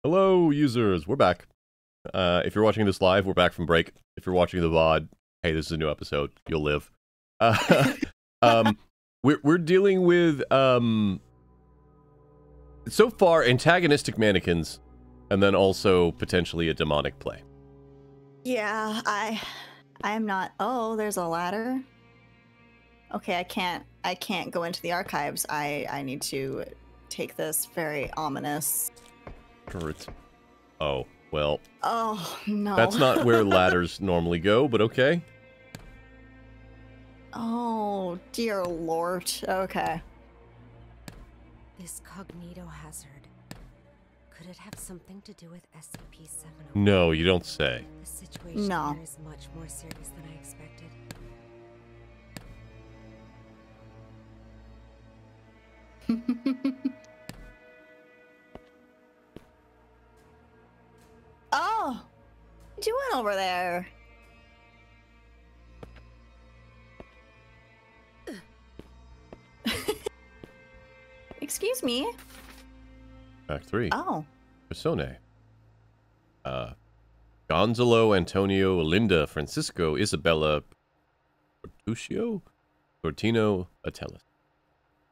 Hello, users. We're back. If you're watching this live, we're back from break. If you're watching the VOD, hey, this is a new episode. You'll live. We're dealing with so far antagonistic mannequins, and then also potentially a demonic play. Yeah, I am not. Oh, there's a ladder. Okay, I can't go into the archives. I need to take this very ominous. Oh, well. Oh, no. That's not where ladders normally go, but okay. Oh, dear Lord. Okay. This cognito hazard. Could it have something to do with SCP-701? No, you don't say. The situation No. here is much more serious than I expected. Oh, what you doing over there? Excuse me. Act 3. Oh. Personae. Gonzalo, Antonio, Linda, Francisco, Isabella, Portuccio, Tortino, Atellus.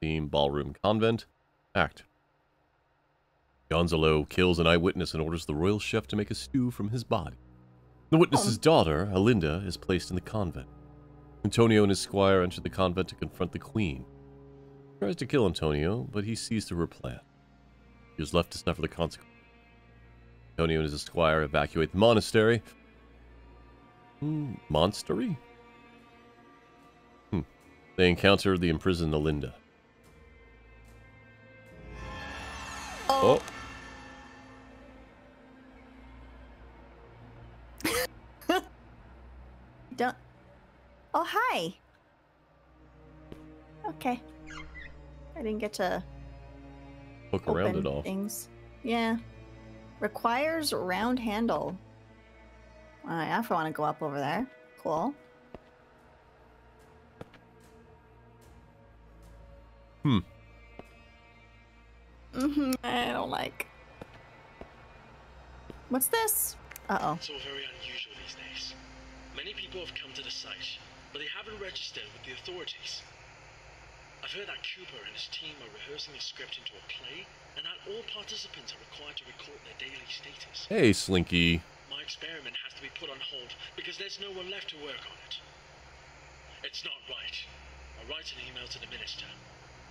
Theme, Ballroom Convent. Act. Gonzalo kills an eyewitness and orders the royal chef to make a stew from his body. The witness's daughter, Alinda, is placed in the convent. Antonio and his squire enter the convent to confront the queen. He tries to kill Antonio, but he sees through her plan. He is left to suffer the consequences. Antonio and his squire evacuate the monastery. Monastery? They encounter the imprisoned Alinda. Oh. Don't. Oh, hi. Okay. I didn't get to Look around open it all. things. Yeah. Requires round handle. I also want to go up over there. Cool. I don't like. What's this? Uh-oh. It's all very unusual these days. Many people have come to the site, but they haven't registered with the authorities. I've heard that Cooper and his team are rehearsing a script into a play, and that all participants are required to record their daily status. Hey, Slinky. My experiment has to be put on hold because there's no one left to work on it. It's not right. I'll write an email to the minister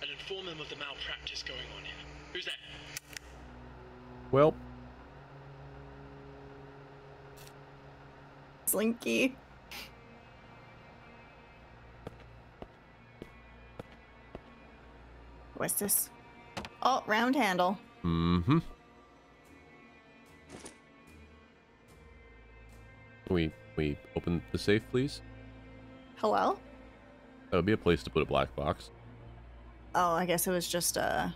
and inform him of the malpractice going on here. Who's that? Well, Slinky. What's this? Oh, round handle. Can we open the safe, please? Hello? That would be a place to put a black box. Oh, I guess it was just a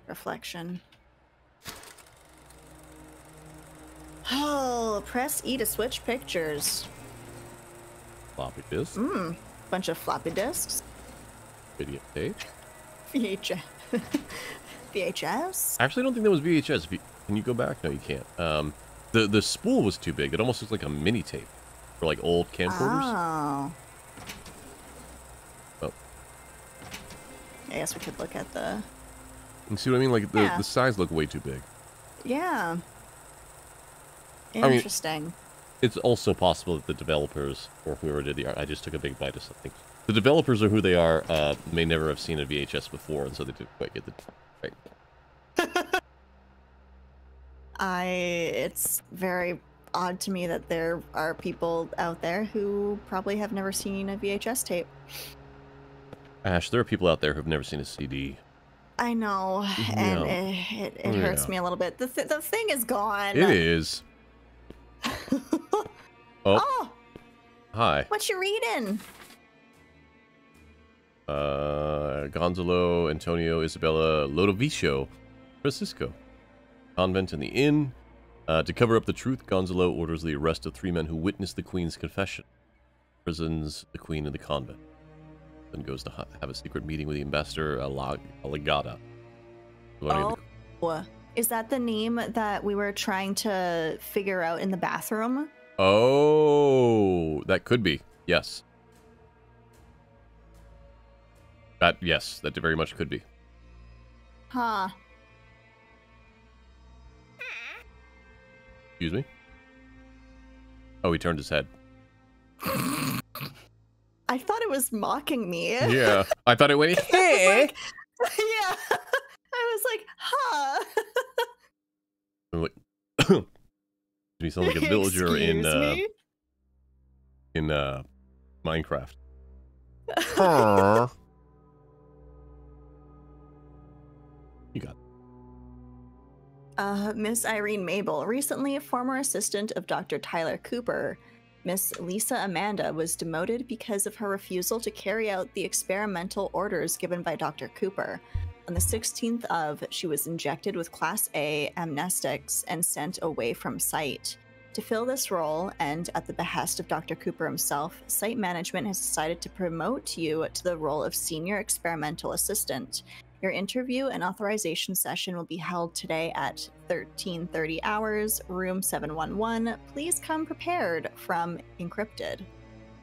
reflection. Oh, press E to switch pictures. Floppy disk. Bunch of floppy disks. Video tape. VHS. VHS? Actually, I don't think that was VHS. Can you go back? No, you can't. The spool was too big. It almost looks like a mini tape for like old camcorders. Oh. Oh. I guess we could look at the... You see what I mean? Like Yeah. the size looked way too big. Yeah. mean- Interesting. It's also possible that the developers, or whoever did the art, I just took a big bite of something. The developers are who they are, may never have seen a VHS before, and so they didn't quite get the right. It's very odd to me that there are people out there who probably have never seen a VHS tape. Ash, there are people out there who've never seen a CD. I know, and Yeah. it hurts Yeah. me a little bit. The thing is gone. It is. Oh, Oh, hi. what you reading? Gonzalo, Antonio, Isabella, Lodovicio, Francisco. Convent in the inn. To cover up the truth, Gonzalo orders the arrest of 3 men who witnessed the queen's confession. Prisons the queen in the convent. Then goes to have a secret meeting with the ambassador, Aligata. Oh, Is that the name that we were trying to figure out in the bathroom? Oh, that could be. Yes. Yes, that very much could be. Huh. Excuse me? Oh, he turned his head. I thought it was mocking me. Yeah. I thought it went, hey! Yeah. I was like, huh. I'm like, you sound like a villager Excuse me? in Minecraft. You got it. Miss Irene Mabel, recently a former assistant of Dr. Tyler Cooper, Miss Lisa Amanda was demoted because of her refusal to carry out the experimental orders given by Dr. Cooper. On the 16th of, she was injected with Class A amnestics and sent away from site. To fill this role, and at the behest of Dr. Cooper himself, site management has decided to promote you to the role of senior experimental assistant. Your interview and authorization session will be held today at 13:30 hours, room 711. Please come prepared, from Encrypted.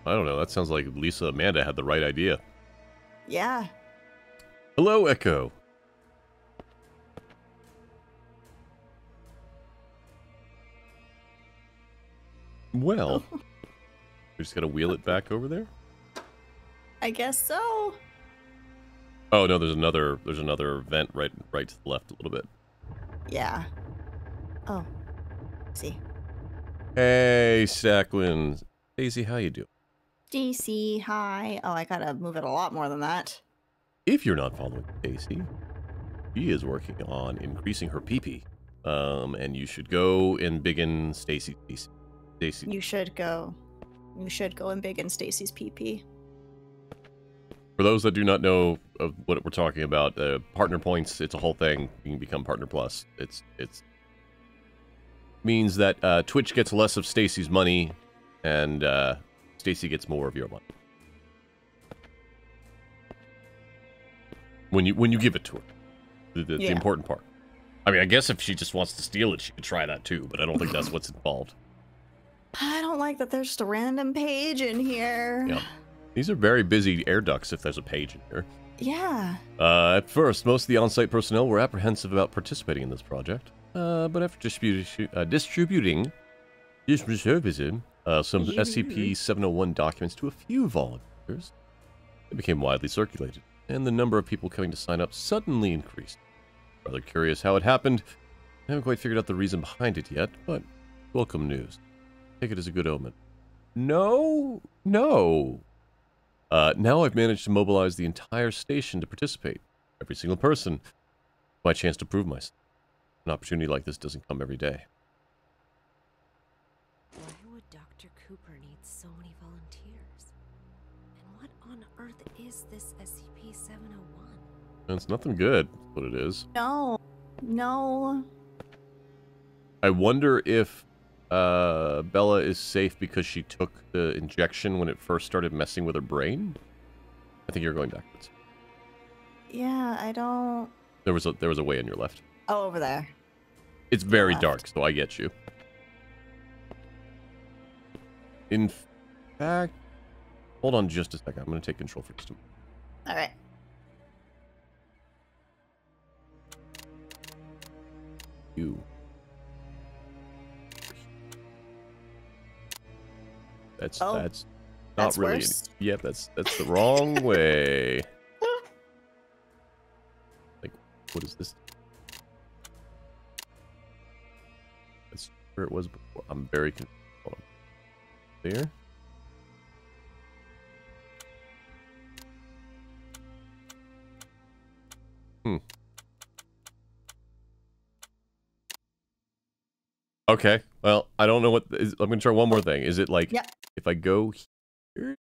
I don't know. That sounds like Lisa Amanda had the right idea. Yeah. Hello, Echo. Well, we just gotta wheel it back over there. I guess so. Oh no, there's another vent right to the left a little bit. Yeah. Oh. See. Hey, Sacklin. Daisy, how you doing? DC, hi. Oh, I gotta move it a lot more than that. If you're not following Daisy, she is working on increasing her PP. And you should go and biggin Stacy. You should go and big in Stacy's PP. For those that do not know of what we're talking about, partner points, it's a whole thing. You can become partner plus. It's means that Twitch gets less of Stacy's money, and Stacy gets more of your money. When you give it to her, the important part. I mean, I guess if she just wants to steal it, she could try that too, but I don't think that's what's involved. I don't like that there's just a random page in here. Yeah. These are very busy air ducts if there's a page in here. Yeah. At first, most of the on-site personnel were apprehensive about participating in this project. But after distributing some SCP-701 documents to a few volunteers, it became widely circulated, and the number of people coming to sign up suddenly increased. Rather curious how it happened. I haven't quite figured out the reason behind it yet, but welcome news. Take it as a good omen. No. Now I've managed to mobilize the entire station to participate. Every single person. My chance to prove myself. An opportunity like this doesn't come every day. Why would Dr. Cooper need so many volunteers? And what on earth is this SCP-701? It's nothing good, that's what it is. No. I wonder if Bella is safe because she took the injection when it first started messing with her brain. I think you're going backwards. Yeah, I don't... There was a way on your left. Oh, over there. It's very Left. dark, so I get you. In fact, hold on just a second. I'm going to take control for just a moment. All right. You. That's not that's really. worse. Yep, that's the wrong way. Like, what is this? That's where it was before. I'm very confused. Hold on. There. Okay. Well, I don't know what. I'm going to try one more thing. Is it like if I go here?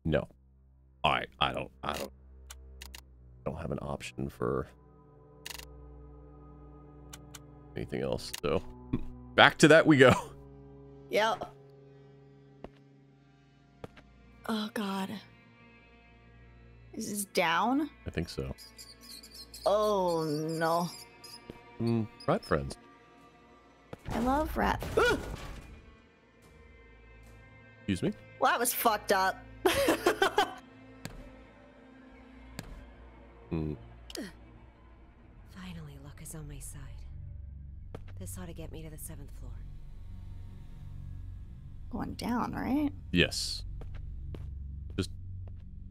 No. I don't have an option for anything else. So back to that we go. Yep. Oh God. Is this down? I think so. Oh no. Rat friends. I love rat. Excuse me? Well, that was fucked up. Hmm. Finally, luck is on my side. This ought to get me to the 7th floor. Going down, right? Yes. Just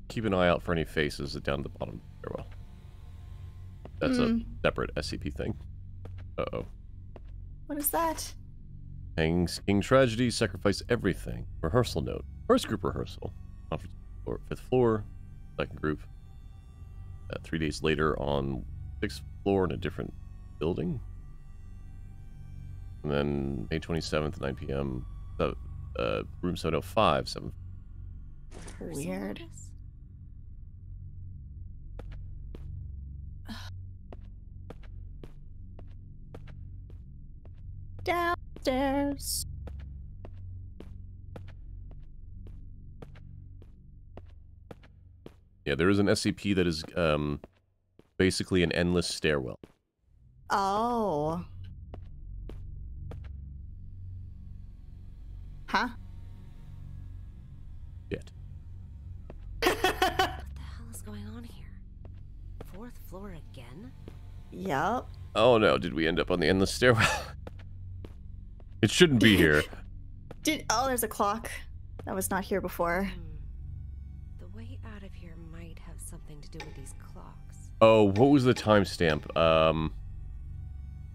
keep an eye out for any faces down at the bottom of the stairwell. That's a separate SCP thing. Uh-oh. What is that? Hang's King Tragedy, sacrifice everything. Rehearsal note. First group rehearsal. Conference floor, 5th floor. Second group. 3 days later on 6th floor in a different building. And then May 27th, 9 p.m. Room 705, 7th. Weird. Downstairs. Yeah, there is an SCP that is basically an endless stairwell. Oh. Huh? Shit. What the hell is going on here? 4th floor again? Yup. Oh no, did we end up on the endless stairwell? It shouldn't be here. Oh, there's a clock. That was not here before. The way out of here might have something to do with these clocks. Oh, what was the timestamp? It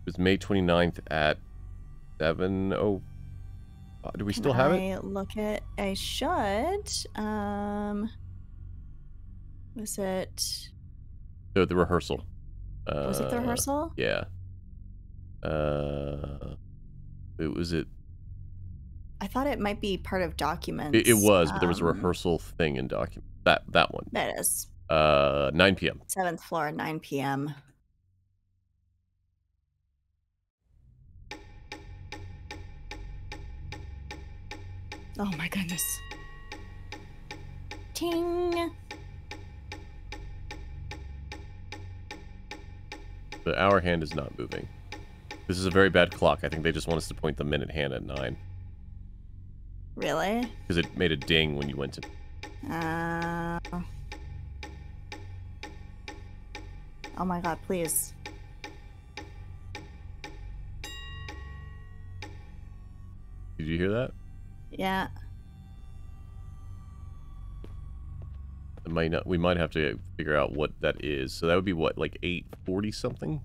was May 29th at 7:00. Do we still have it? I should. Was it? The rehearsal. Was it the rehearsal? Yeah. It was it. I thought it might be part of documents. It was, but there was a rehearsal thing in document. That one. That is. 9 p.m. 7th floor, 9 p.m. Oh my goodness. Ting. The hour hand is not moving. This is a very bad clock. I think they just want us to point the minute hand at 9. Really? Because it made a ding when you went to... Oh my god, please. Did you hear that? Yeah. It might not, we might have to figure out what that is. So that would be what, like 8:40 something?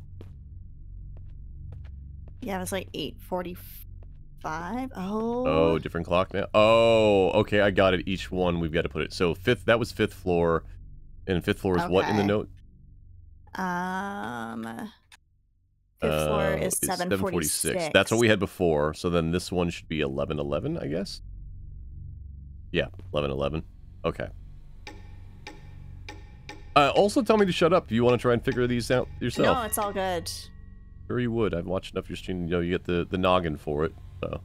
Yeah, it was like 8:45. Oh. Oh, different clock now? Oh, okay, I got it. Each one we've got to put it. So that was 5th floor. And 5th floor is what in the note? 5th floor is 746. That's what we had before. So then this one should be 1111, I guess? Yeah, 1111. Okay. Also tell me to shut up if you want to try and figure these out yourself. No, it's all good. Sure you would. I've watched enough of your stream, you know, you get the noggin for it, so.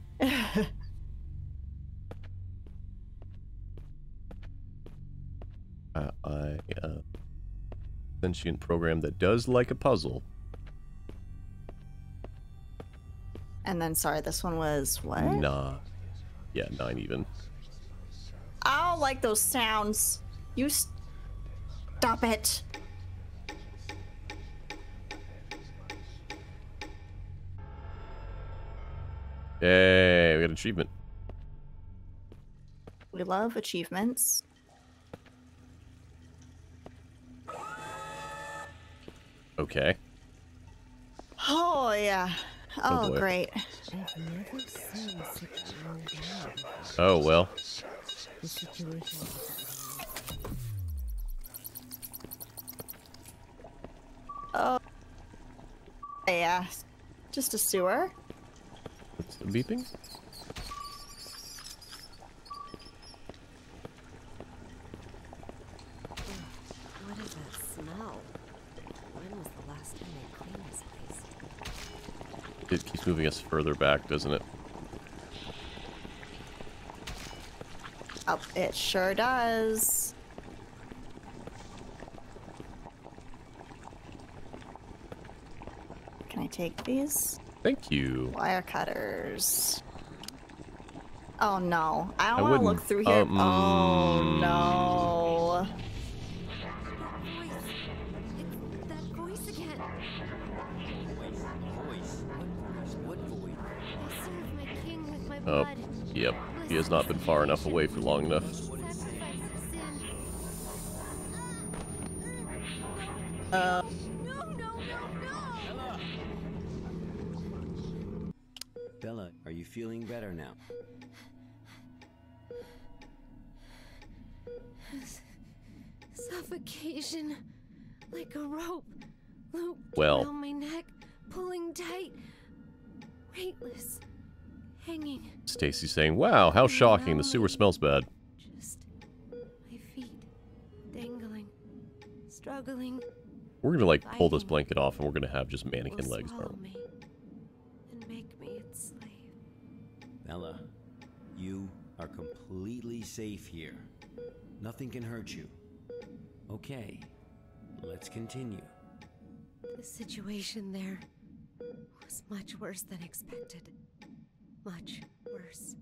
Sentient program that does like a puzzle. And then, sorry, this one was what? Nah. Yeah, 9 even. I don't like those sounds. You stop it. Yay, we got an achievement. We love achievements. Okay. Oh, yeah. Oh, boy. great. I've never seen such low down. Oh, well. The situation. Oh. Yeah. Just a sewer. What's the beeping? What is that smell? When was the last time I cleaned this place? It keeps moving us further back, doesn't it? Oh, it sure does. I take these? Thank you. Wire cutters. Oh no. I I don't want to look wouldn't- through here. Oh no. That voice again. What voice? I serve my king with my Oh, blood. yep. He has not been far enough away for long enough. Sacrifice of sin. Uh, No. Bella, are you feeling better now? Suffocation. Like a rope. Looped Well. around my neck. Pulling tight. Weightless. Hanging. Stacy's saying, wow, how shocking. The sewer smells bad. Just my feet. Dangling. Struggling. We're gonna, like, pull this blanket off and we're gonna have just mannequin Will legs. swallow me and make me its slave. Bella, you are completely safe here. Nothing can hurt you. Okay, let's continue. The situation there was much worse than expected. Much worse.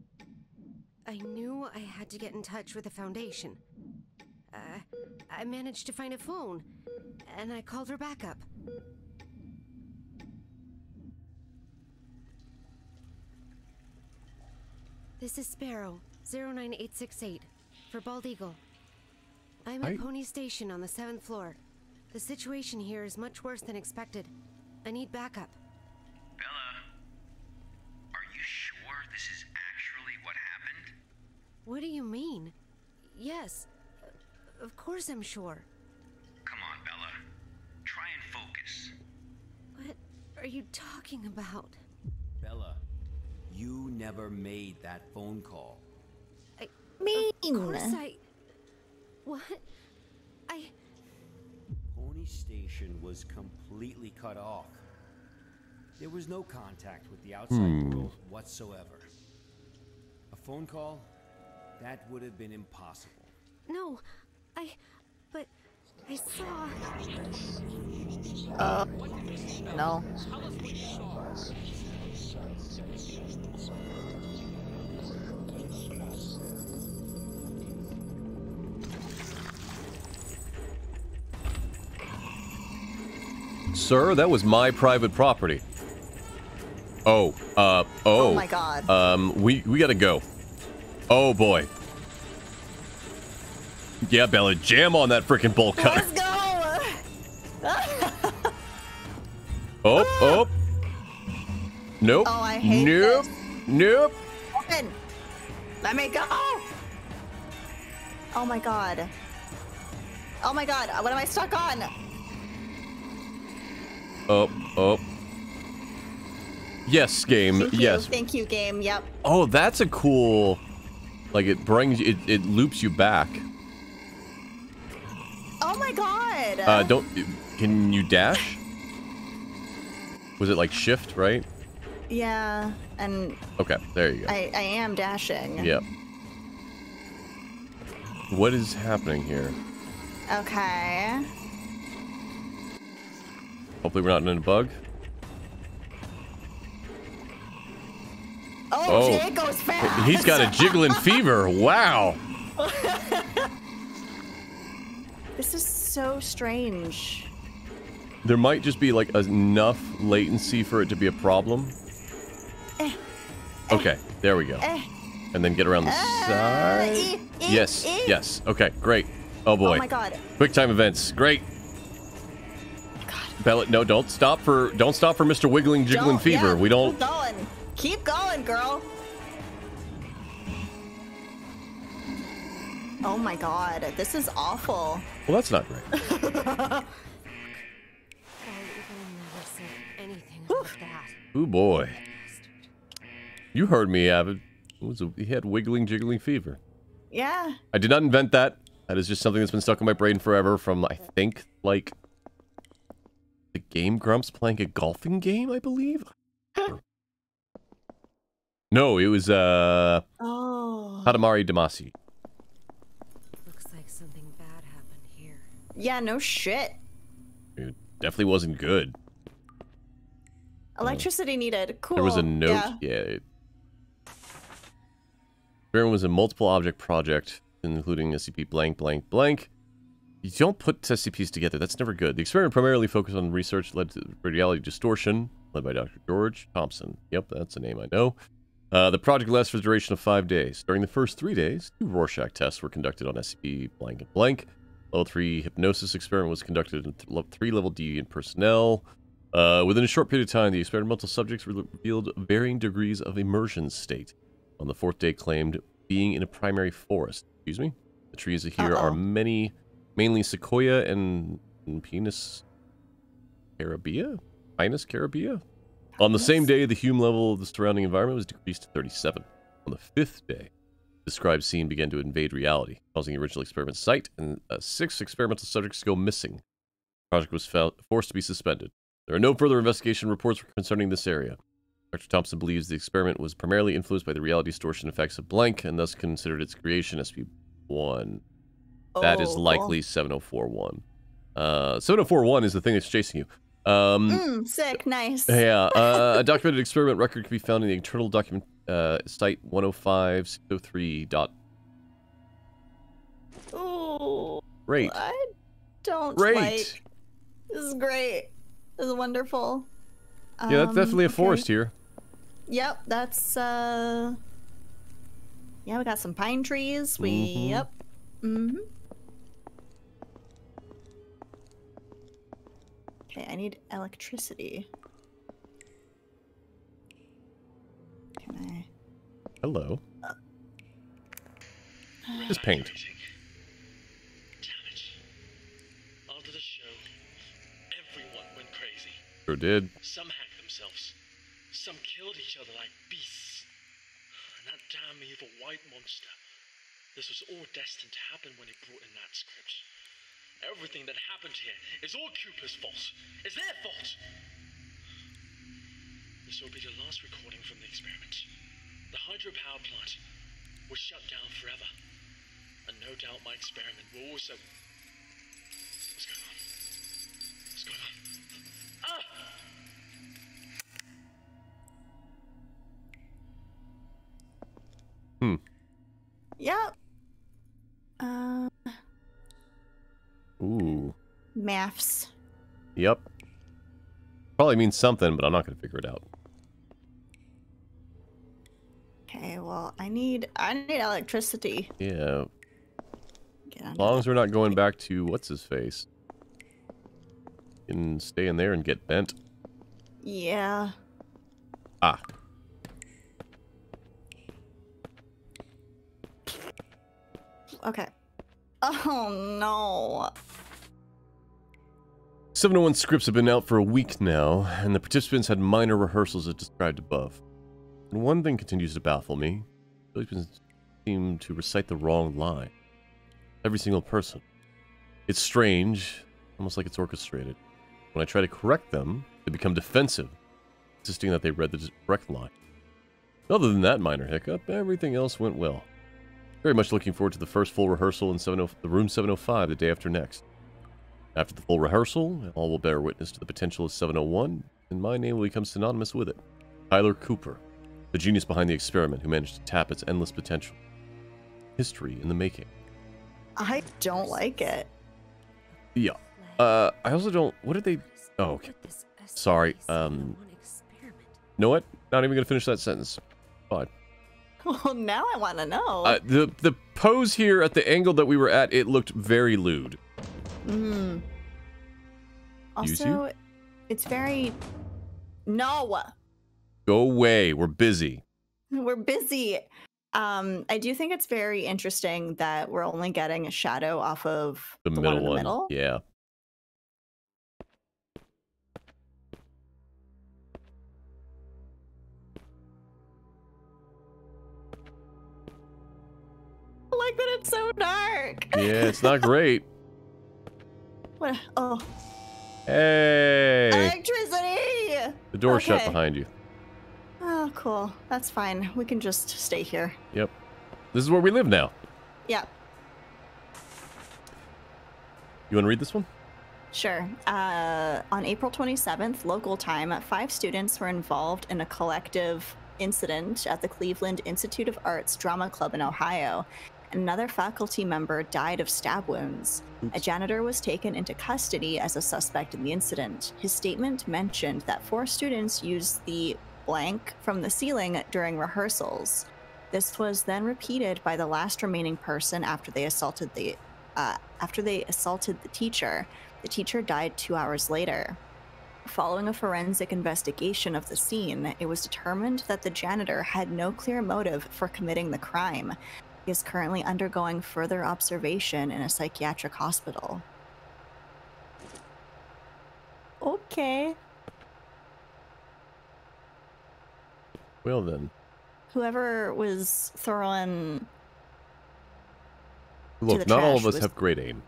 I knew I had to get in touch with the Foundation. I managed to find a phone, and I called her backup. This is Sparrow, 09868, for Bald Eagle. I'm at Pony Station on the 7th floor. The situation here is much worse than expected. I need backup. Bella, are you sure this is actually what happened? What do you mean? Yes, of course I'm sure. Come on, Bella. Try and focus. What are you talking about? Bella, you never made that phone call. mean. Of course What? Pony Station was completely cut off. There was no contact with the outside world whatsoever. A phone call? That would have been impossible. No, but I saw. No. Sir, that was my private property. Oh my God. We gotta go. Oh boy. Yeah, Bella, jam on that freaking bolt cutter. Let's go. Oh. Nope. Oh, I hate Nope. this. Nope. Open. Let me go. Oh my God. Oh my God. What am I stuck on? Oh. Yes, game. Thank you. Yes. Thank you, game. Yep. Oh, that's a cool. Like it brings it loops you back. Oh my God. Can you dash? Was it like shift, right? Yeah, and Okay, there you go. I am dashing. Yep. What is happening here? Okay. Hopefully we're not in a bug. Oh, Jay goes fast. He's got a jiggling fever. Wow. This is so strange. There might just be like enough latency for it to be a problem. Okay, there we go. And then get around the side. Yes. Okay, great. Oh boy. Oh my God. Quick time events. Great. God. Bella, no, don't stop for Mr. Wiggling Jiggling Fever. Yeah, We don't. Keep going. Keep going, girl. Oh my God. This is awful. Well, that's not great. Bald Eagle never said anything about that. Ooh boy. Bastard. You heard me, Avid. He had Wiggling Jiggling Fever. Yeah. I did not invent that. That is just something that's been stuck in my brain forever from, I think, like, the Game Grumps playing a golfing game, I believe? No, it was, Oh. Hadamari Damacy. Looks like something bad happened here. Yeah, no shit. It definitely wasn't good. Electricity needed. Cool. There was a note. Yeah. Experiment was a multiple object project, including SCP blank blank blank. You don't put SCPs together. That's never good. The experiment primarily focused on research led to reality distortion, led by Dr. George Thompson. Yep, that's a name I know. The project lasted for the duration of 5 days. During the first 3 days, 2 Rorschach tests were conducted on SCP blank and blank. Level 3 hypnosis experiment was conducted in 3 level D in personnel. Within a short period of time, the experimental subjects revealed varying degrees of immersion state. On the 4th day, claimed being in a primary forest. Excuse me? The trees here are mainly sequoia and Pinus carabea? Pinus carabea? On the same day, the Hume level of the surrounding environment was decreased to 37. On the 5th day, the described scene began to invade reality, causing the original experiment site and 6 experimental subjects to go missing. The project was forced to be suspended. There are no further investigation reports concerning this area. Dr. Thompson believes the experiment was primarily influenced by the reality distortion effects of blank and thus considered its creation SCP-1. That is likely 7041. 7041 is the thing that's chasing you. Sick, nice. Yeah, a documented experiment record can be found in the internal document site 105.603. Oh, Great. I don't Great. like. This is great. This is wonderful. Yeah, that's definitely a forest here. Yep, that's yeah, we got some pine trees. Yep. Okay, I need electricity. Can I? Hello. Just paint. Damn it. After the show, everyone went crazy. Sure did. Some hacked themselves. Some killed each other like beasts. And that damn evil white monster. This was all destined to happen when he brought in that script. Everything that happened here is all Cooper's fault. It's their fault. This will be the last recording from the experiment. The hydropower plant was shut down forever. And no doubt my experiment will also... What's going on? What's going on? Ah! Yep. Ooh. Maths. Yep. Probably means something, but I'm not going to figure it out. Okay, well, I need electricity. Yeah. As long as we're not going back to what's his face. You can stay in there and get bent. Yeah. Ah. Okay. Oh no. 701 scripts have been out for a week now, and the participants had minor rehearsals as described above. And one thing continues to baffle me. Participants seem to recite the wrong line. Every single person. It's strange, almost like it's orchestrated. When I try to correct them, they become defensive, insisting that they read the correct line. Other than that minor hiccup, everything else went well. Very much looking forward to the first full rehearsal in the room 705 the day after next. After the full rehearsal, all will bear witness to the potential of 701, and my name will become synonymous with it. Tyler Cooper, the genius behind the experiment who managed to tap its endless potential. History in the making. I don't like it. Yeah. I also don't... What did they... Oh, okay. Sorry. You know what? Not even gonna finish that sentence. Fine. Well, now I want to know. The pose here at the angle that we were at, it looked very lewd. Also, it's very... No! Go away. We're busy. We're busy. I do think it's very interesting that we're only getting a shadow off of the middle one in the one. middle. Yeah. I like that it's so dark. Yeah, it's not great. What? Oh. Hey! Electricity! The door's shut Okay. behind you. Oh, cool. That's fine. We can just stay here. Yep. This is where we live now. Yeah. You want to read this one? Sure. On April 27th, local time, 5 students were involved in a collective incident at the Cleveland Institute of Arts Drama Club in Ohio. Another faculty member died of stab wounds. A janitor was taken into custody as a suspect in the incident. His statement mentioned that 4 students used the blank from the ceiling during rehearsals. This was then repeated by the last remaining person after they assaulted the teacher. The teacher died 2 hours later. Following a forensic investigation of the scene, it was determined that the janitor had no clear motive for committing the crime. He is currently undergoing further observation in a psychiatric hospital. Okay. Well then. Whoever was throwing... Look, not all of us have great aim.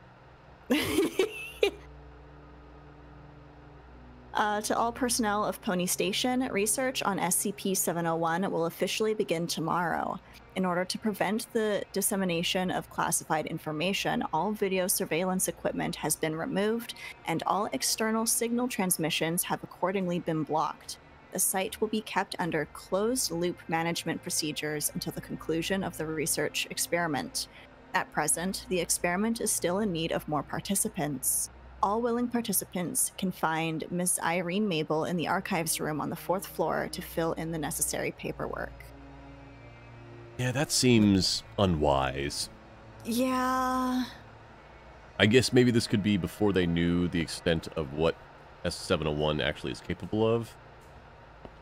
To all personnel of Pony Station, research on SCP-701 will officially begin tomorrow. In order to prevent the dissemination of classified information, all video surveillance equipment has been removed, and all external signal transmissions have accordingly been blocked. The site will be kept under closed-loop management procedures until the conclusion of the research experiment. At present, the experiment is still in need of more participants. All willing participants can find Ms. Irene Mabel in the archives room on the 4th floor to fill in the necessary paperwork. Yeah, that seems unwise. Yeah. I guess maybe this could be before they knew the extent of what S701 actually is capable of.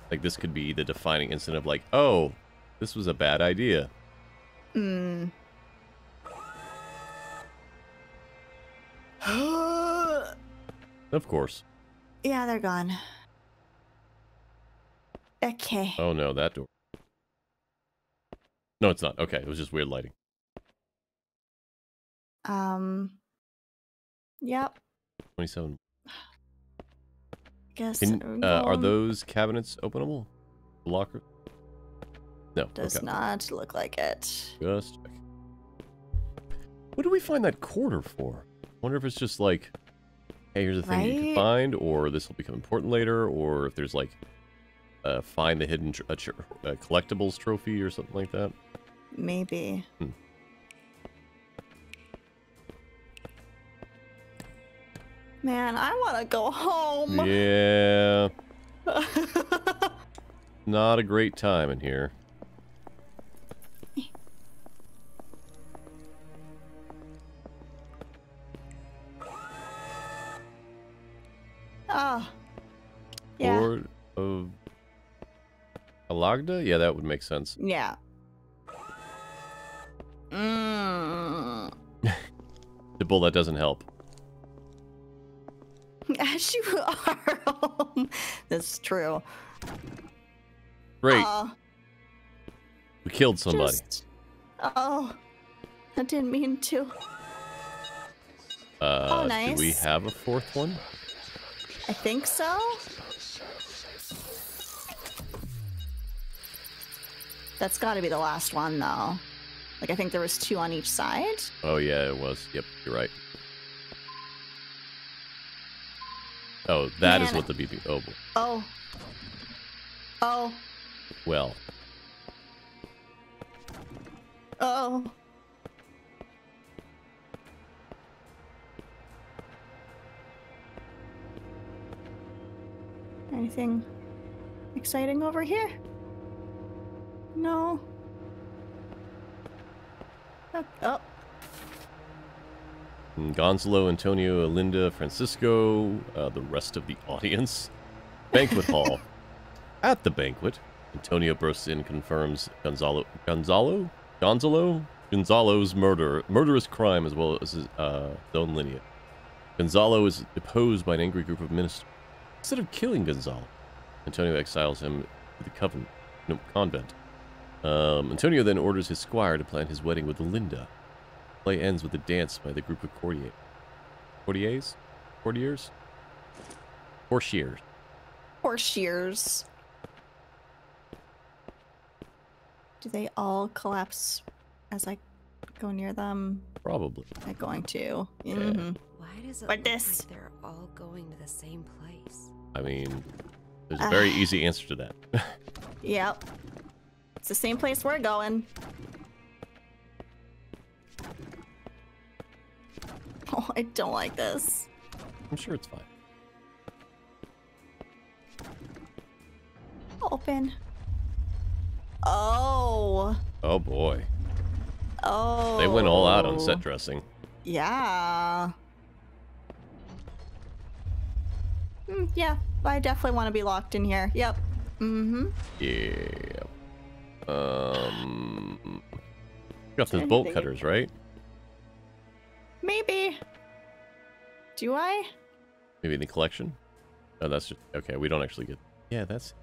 Like, this could be the defining incident of like, oh, this was a bad idea. Hmm. Of course. Yeah, they're gone. Okay. Oh no, that door. No, it's not. Okay, it was just weird lighting. Yep. 27. Guess are those cabinets openable? The locker? No. Does not look like it. Just check. What do we find that quarter for? I wonder if it's just like, hey, here's a thing you can find, or this will become important later, or if there's like, find the hidden collectibles trophy or something like that. Maybe. Man, I want to go home. Yeah. Not a great time in here. Oh. Yeah. Board of Alagda? Yeah, that would make sense. Yeah. Dibble, that doesn't help. As you are home. That's true. Great. We killed somebody. Oh. I didn't mean to. Oh, nice. Do we have a 4th one? I think so. That's got to be the last one, though. Like, I think there was 2 on each side. Oh, yeah, it was. Yep, you're right. Oh, that is what the BP... Oh, boy. Oh. Oh. Well. Oh. Anything exciting over here? No. Oh. Gonzalo, Antonio, Alinda, Francisco, the rest of the audience. Banquet hall. At the banquet, Antonio bursts in and confirms Gonzalo's murderous crime, as well as his own lineage. Gonzalo is deposed by an angry group of ministers. Instead of killing Gonzalo, Antonio exiles him to the convent. Antonio then orders his squire to plan his wedding with Alinda. The play ends with a dance by the group of courtiers. Do they all collapse as I go near them? Probably. I'm going to. Yeah. Why does it Like look this. like they're all going to the same place? I mean, there's a very easy answer to that. Yep. It's the same place we're going. Oh, I don't like this. I'm sure it's fine. Open. Oh. Oh boy. Oh. They went all out on set dressing. Yeah. Yeah, I definitely want to be locked in here. Yep. Mm-hmm. Yeah. Got those bolt cutters, right? Maybe. Do I? Maybe in the collection? Oh, that's just... Okay, we don't actually get... Yeah, that's...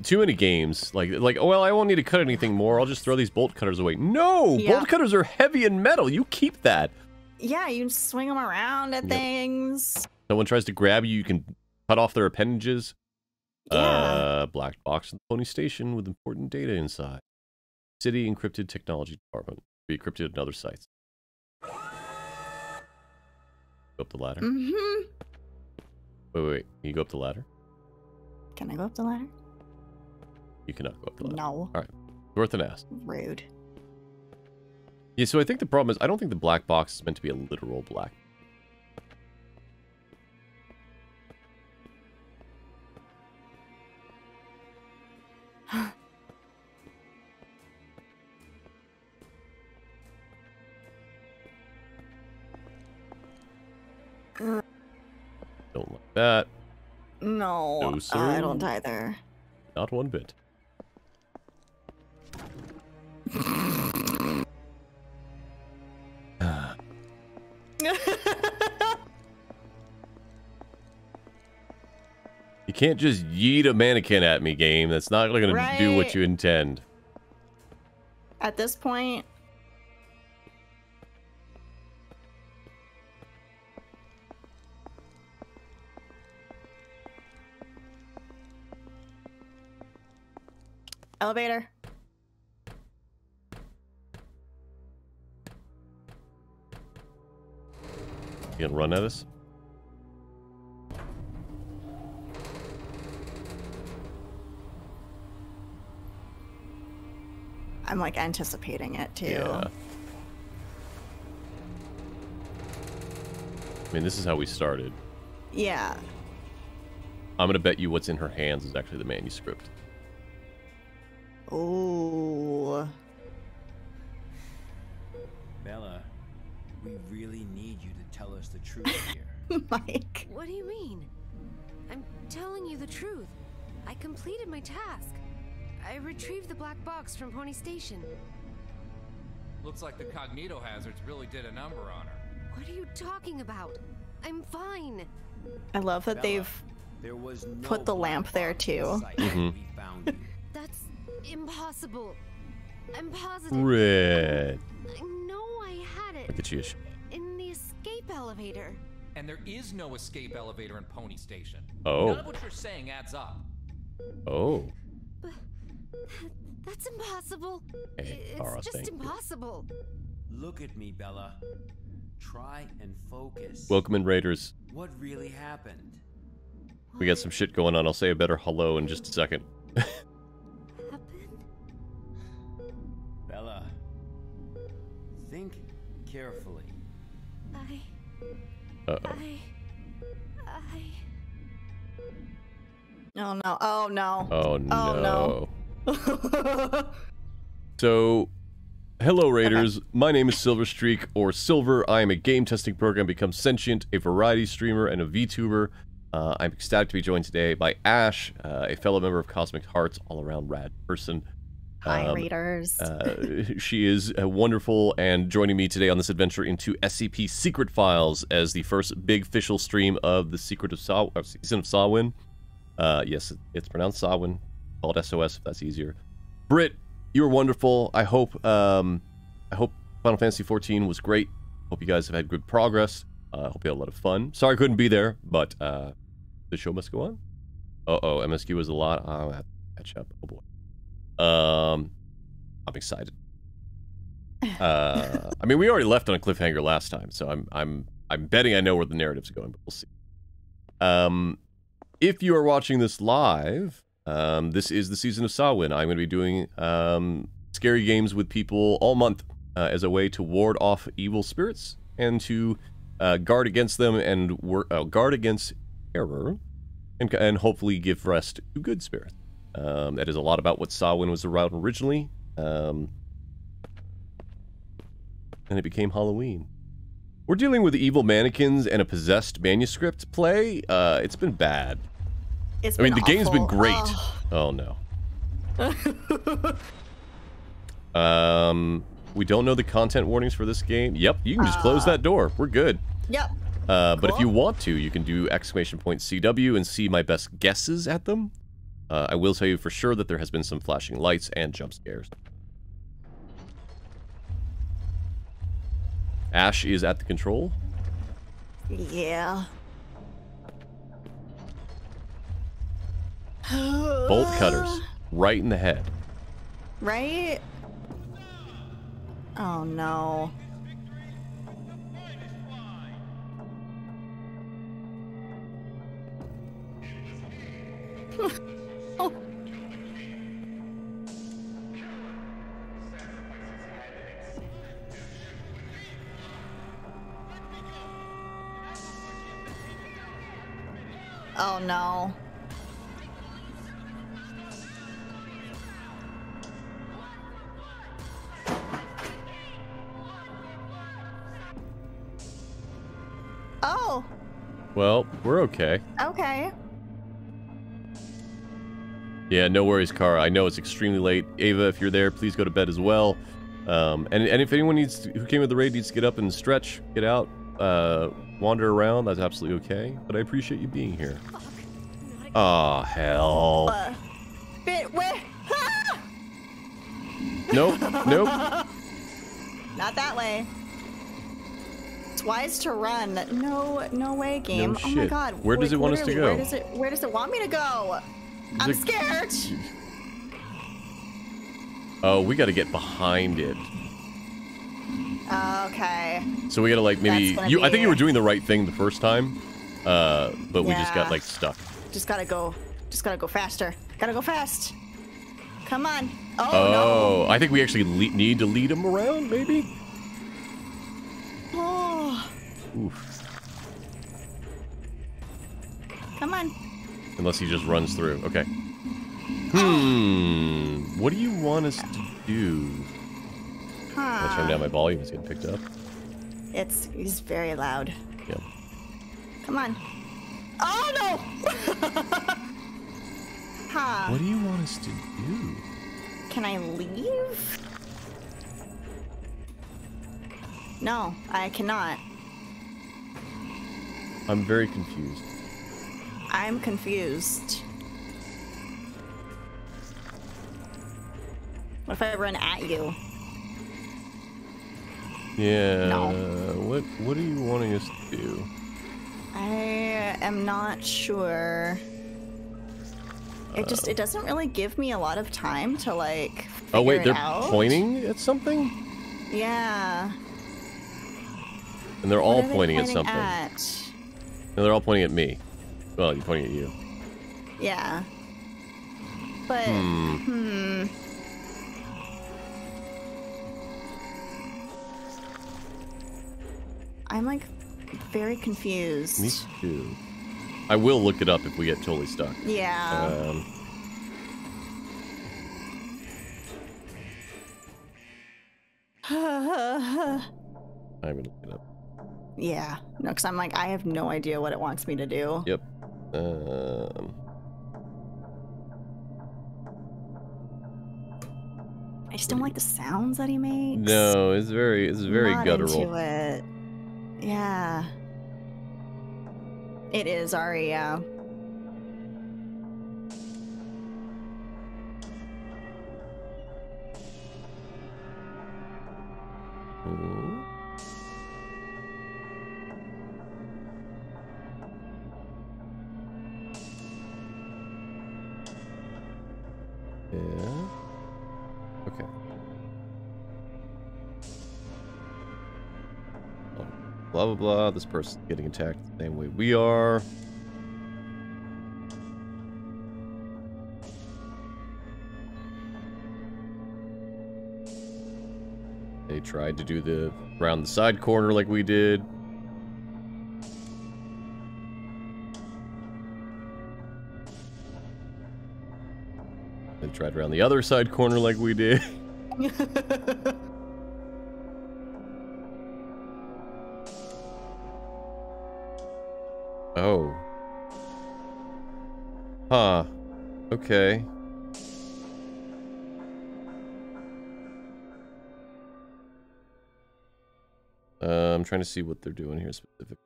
too many games. Like, oh, well, I won't need to cut anything more. I'll just throw these bolt cutters away. No! Yeah. Bolt cutters are heavy and metal. You keep that. Yeah, you swing them around at things. Someone tries to grab you, you can cut off their appendages. Yeah. Black box in the Pony Station with important data inside. City encrypted technology department. Be encrypted at other sites. Go up the ladder. Mm-hmm. Wait. Can you go up the ladder? Can I go up the ladder? You cannot go up the ladder. No. All right. Worth an ask. Rude. Yeah, so I think the problem is I don't think the black box is meant to be a literal black. Don't like that. No, No, sir. I don't either. Not one bit. You can't just yeet a mannequin at me, game. That's not going to do what Right. you intend. At this point, elevator. You gonna run at us? I'm like anticipating it too. Yeah. I mean, this is how we started. Yeah. I'm gonna bet you what's in her hands is actually the manuscript. Ooh. Bella, we really need you to tell us the truth here. Mike. What do you mean? I'm telling you the truth. I completed my task. I retrieved the black box from Pony Station. Looks like the cognito hazards really did a number on her. What are you talking about? I'm fine. I love that Bella, they've there was no put the black lamp there, box in too. sight when we found you. That's impossible. I'm positive. Red. I know I had it Look at you. in the escape elevator. And there is no escape elevator in Pony Station. Oh. None of what you're saying adds up. Oh. But that's impossible. Hey, Tara, It's just thank you. impossible. Look at me, Bella. Try and focus. Welcome in, Raiders. What really happened? We got some shit going on. I'll say a better hello in just a second. Happened? Bella, think carefully. Uh-oh. Oh no. Oh no. Oh, no. Oh no. So, hello Raiders, my name is Silver Streak, or Silver. I am a game testing program, become sentient, a variety streamer, and a VTuber. I'm ecstatic to be joined today by Ash, a fellow member of Cosmic Hearts, all-around rad person. Hi, readers. She is wonderful, and joining me today on this adventure into SCP Secret Files as the first big official stream of the Season of Samhain. Yes, it's pronounced Samhain, called SOS if that's easier. Britt, you were wonderful. I hope Final Fantasy XIV was great. Hope you guys have had good progress. Hope you had a lot of fun. Sorry I couldn't be there, but the show must go on. Uh-oh, MSQ was a lot. I'll have to catch up. Oh boy. I'm excited. I mean, we already left on a cliffhanger last time, so I'm betting I know where the narrative's going, but we'll see. If you are watching this live, this is the season of Samhain. I'm going to be doing scary games with people all month as a way to ward off evil spirits and to guard against them and guard against terror and hopefully give rest to good spirits. That is a lot about what Samhain was around originally, and it became Halloween. We're dealing with evil mannequins and a possessed manuscript play. It's been bad. It's I mean, been the game's been awful. great. Oh. Oh, no. We don't know the content warnings for this game. Yep, you can just close that door. We're good. Yep. But if you want to, you can do !CW and see my best guesses at them. I will tell you for sure that there has been some flashing lights and jump scares. Ash is at the control. Yeah. Bolt cutters. Right in the head. Right? Oh no. Oh. Oh no. Oh. Well, we're okay. Okay. Yeah, no worries, Kara. I know it's extremely late. Ava, if you're there, please go to bed as well. And if anyone who came with the raid needs to get up and stretch, get out, wander around, that's absolutely okay. But I appreciate you being here. Aw, hell. Where? Ah! Nope, nope. Not that way. It's wise to run. No way, game. No Oh my shit. god. Where does it want us to go? Where does it want me to go? I'm scared. Oh, we gotta get behind it. Okay. So we gotta like maybe I think you were doing the right thing the first time, but we just got like stuck. Just gotta go faster. Gotta go fast. Come on. Oh, Oh, I think we actually need to lead him around, maybe. no. Oh. Oof. Come on. Unless he just runs through. Okay. What do you want us to do? I'll turn down my volume. It's getting picked up. He's very loud. Yep. Come on. Oh no! Huh. What do you want us to do? Can I leave? No, I cannot. I'm very confused. I'm confused. What if I run at you? Yeah. No. What are you wanting us to do? I am not sure. It doesn't really give me a lot of time to like Oh wait, figure they're it out. pointing at something? Yeah. And they're all What are they pointing at something. No, they're all pointing at me. Well, you're pointing at you. Yeah. But I'm like very confused. Me too. I will look it up if we get totally stuck. Yeah. I'm gonna look it up. Yeah. No, because I'm like, I have no idea what it wants me to do. Yep. I just don't like the sounds that he makes. No, it's very Not guttural. into it. Yeah. It is, Ari, yeah. Yeah. Okay. blah, blah, blah. This person's getting attacked the same way we are. They tried to do the round the side corner like we did. They tried around the other side corner like we did. Oh. Huh. Okay. I'm trying to see what they're doing here specifically.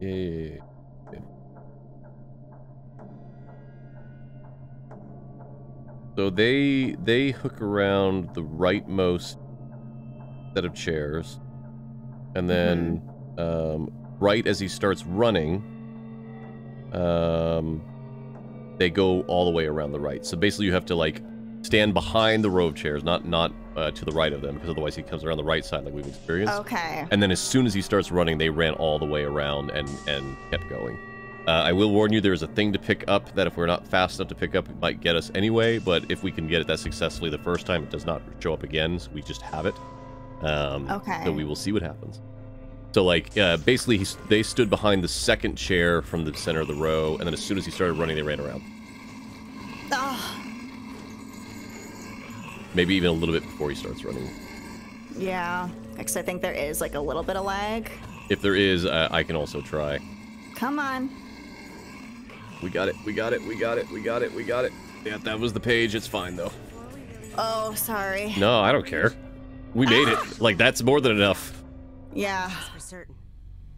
Yeah. Okay. So they hook around the rightmost set of chairs, and then right as he starts running, they go all the way around the right. So basically, you have to like stand behind the row of chairs, not to the right of them, because otherwise he comes around the right side like we've experienced. Okay. And then as soon as he starts running, they ran all the way around and kept going. I will warn you, there's a thing to pick up that if we're not fast enough to pick up, it might get us anyway, but if we can get it that successfully the first time, it does not show up again, so we just have it. Okay. So we will see what happens. So, like, basically, they stood behind the second chair from the center of the row, and then as soon as he started running, they ran around. Oh. Maybe even a little bit before he starts running. Yeah, because I think there is, like, a little bit of lag. If there is, I can also try. Come on. We got it, we got it, we got it, we got it, we got it. Yeah, that was the page. It's fine, though. Oh, sorry. No, I don't care. We made it. Like, that's more than enough. Yeah. For certain.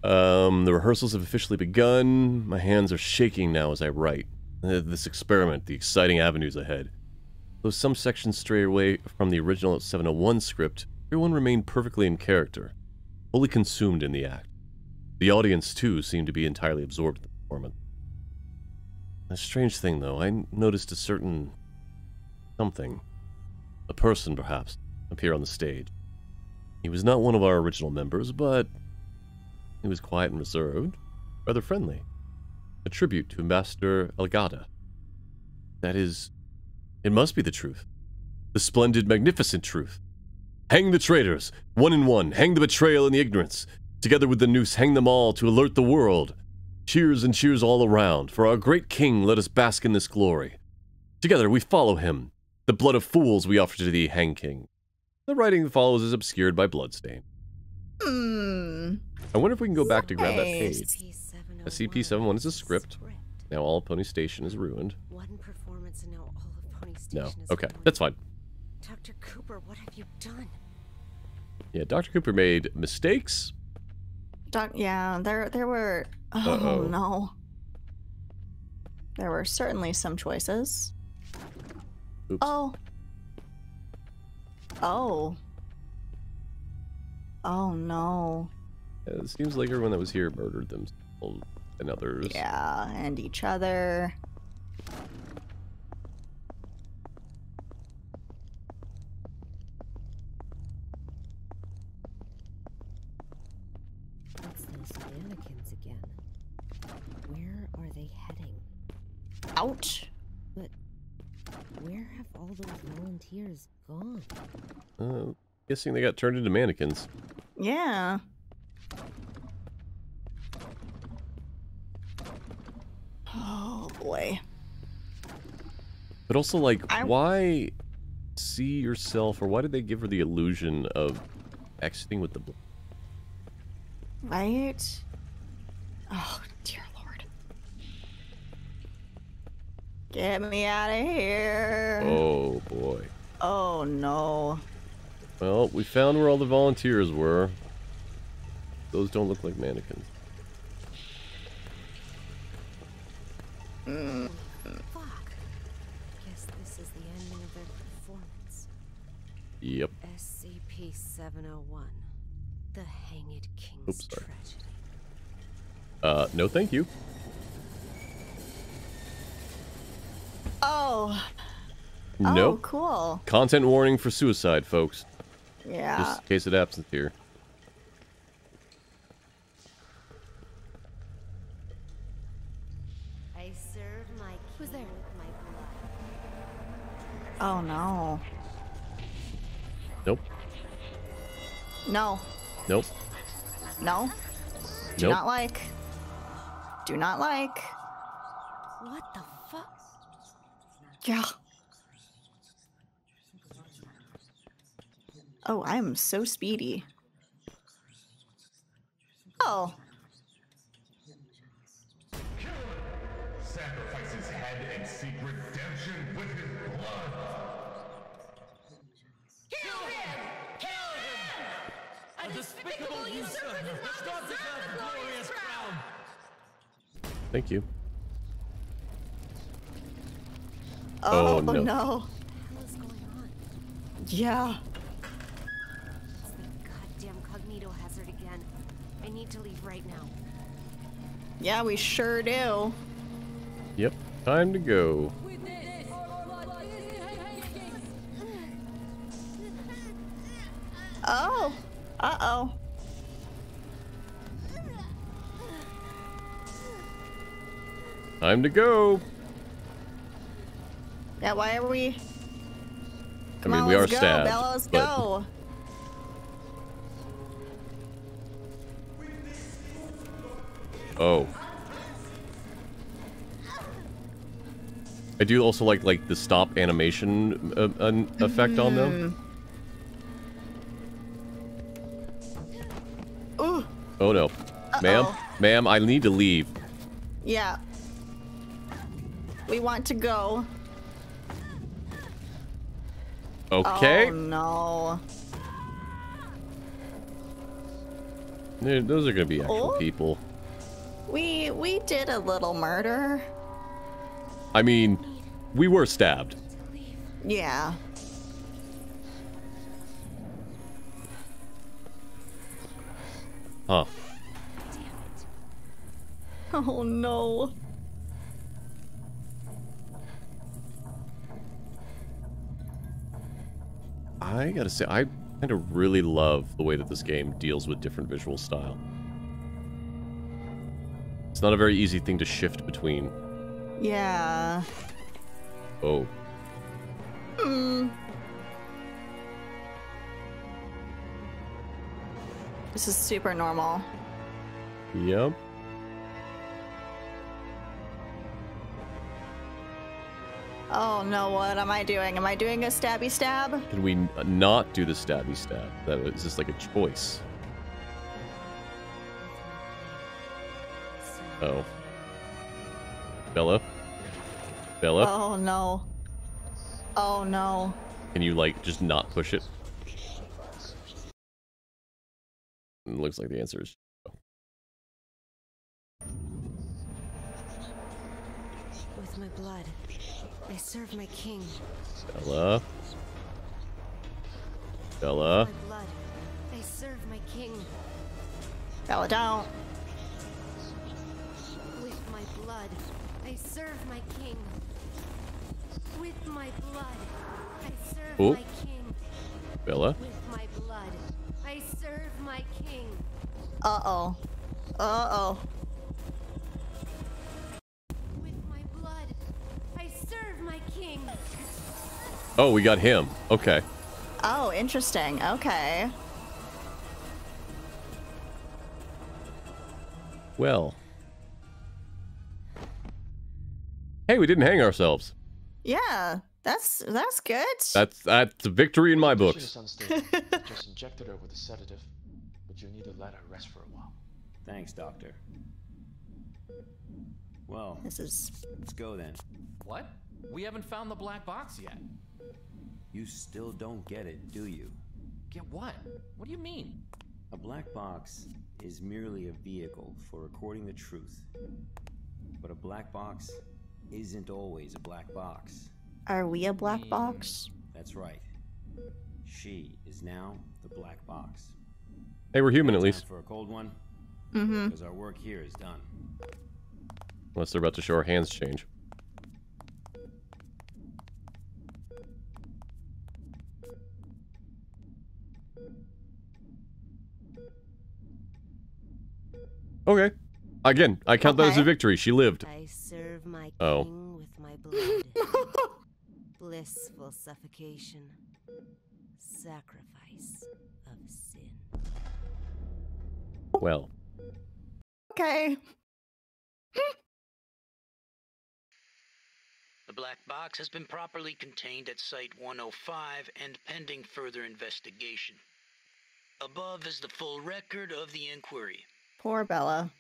The rehearsals have officially begun. My hands are shaking now as I write. This experiment, the exciting avenues ahead. Though some sections stray away from the original 701 script, everyone remained perfectly in character, fully consumed in the act. The audience, too, seemed to be entirely absorbed in the performance. A strange thing, though, I noticed a certain something, a person, perhaps, appear on the stage. He was not one of our original members, but he was quiet and reserved, rather friendly. A tribute to Ambassador Elgata. That is, it must be the truth. The splendid, magnificent truth. Hang the traitors, one in one. Hang the betrayal and the ignorance. Together with the noose, hang them all to alert the world. Cheers and cheers all around. For our great king, let us bask in this glory. Together we follow him. The blood of fools we offer to thee, hang king. The writing that follows is obscured by bloodstain. I wonder if we can go back to grab that page. SCP-701 is a script. Now all of Pony Station is ruined. One performance and now all of Pony Station No. is Okay, ruined. that's fine. Dr. Cooper, what have you done? Yeah, Dr. Cooper made mistakes. Yeah, there were... Oh, Uh-oh. no. There were certainly some choices. Oops. Oh. Oh. Oh, no. Yeah, it seems like everyone that was here murdered themselves and others. Yeah, and each other. It's those mannequins again. Where are they heading? Ouch. But where have all those volunteers gone? Guessing they got turned into mannequins. Yeah. Oh, boy. But also, like, I- why see yourself, or why did they give her the illusion of exiting with the blood? Right? Oh, dear Lord. Get me out of here. Oh, boy. Oh, no. Well, we found where all the volunteers were. Those don't look like mannequins. Fuck. Guess this is the ending of their performance. Yep. SCP-701. The Hanged King's Oops, sorry. Tragedy. No thank you. Oh. Nope. Oh, cool. Content warning for suicide, folks. Yeah. Just in case it happens here. I serve my Who's there? With my blood. Oh no. Nope. No. Nope. No. Do Nope. not like. Do not like. What the fuck? Yeah. Oh, I am so speedy. Oh. Sacrifice his head and seek redemption with his blood. Kill him! Kill him! A despicable usurper does not deserve the glorious crown! Thank you. Oh, no. no. What is going on? Yeah. It's the goddamn cognito hazard again. I need to leave right now. Yeah, we sure do. Yep. Time to go. Oh. Uh-oh. Time to go. Yeah, why are we... I Come mean, on, we are let's go, stabbed. Bella, let's but- go. Oh. I do also like the stop animation effect on them. Ooh. Oh no. Ma'am? Uh-oh. Ma'am, I need to leave. Yeah. We want to go. Okay. Oh no. Those are gonna be actual Oh. people. We did a little murder. I mean, we were stabbed. Yeah. Huh. Oh no. I gotta say, I kind of really love the way that this game deals with different visual style. It's not a very easy thing to shift between. Yeah. Oh. Hmm. This is super normal. Yep. Oh no, what am I doing? Am I doing a stabby stab? Can we not do the stabby stab? That was just like a choice. Oh. Bella? Bella? Oh no. Oh no. Can you, like, just not push it? It looks like the answer is no. With my blood, I serve my king. Bella? Bella? With my blood, I serve my king. Bella, don't. With my blood, I serve my king. With my blood, I serve Oh. my king. Bella? With my blood, I serve my king. Uh-oh. Uh-oh. With my blood, I serve my king. Oh, we got him. Okay. Oh, interesting. Okay. Well. Hey, we didn't hang ourselves. Yeah, that's good. That's a victory in my She books. is unstable. Just injected her with a sedative, but you need to let her rest for a while. Thanks, Doctor. Well, This is... let's go then. What? We haven't found the black box yet. You still don't get it, do you? Get what? What do you mean? A black box is merely a vehicle for recording the truth. But a black box isn't always a black box. Are we a black box? That's right. She is now the black box. Hey, we're human at Time least. for a cold one? Mm-hmm. Because our work here is done. Unless they're about to show our hands change. Okay. Again, I count that as a Okay. victory. She lived. I serve my Oh. king with my blood. Blissful suffocation. Sacrifice of sin. Well. Okay. The black box has been properly contained at Site-105 and pending further investigation. Above is the full record of the inquiry. Poor Bella.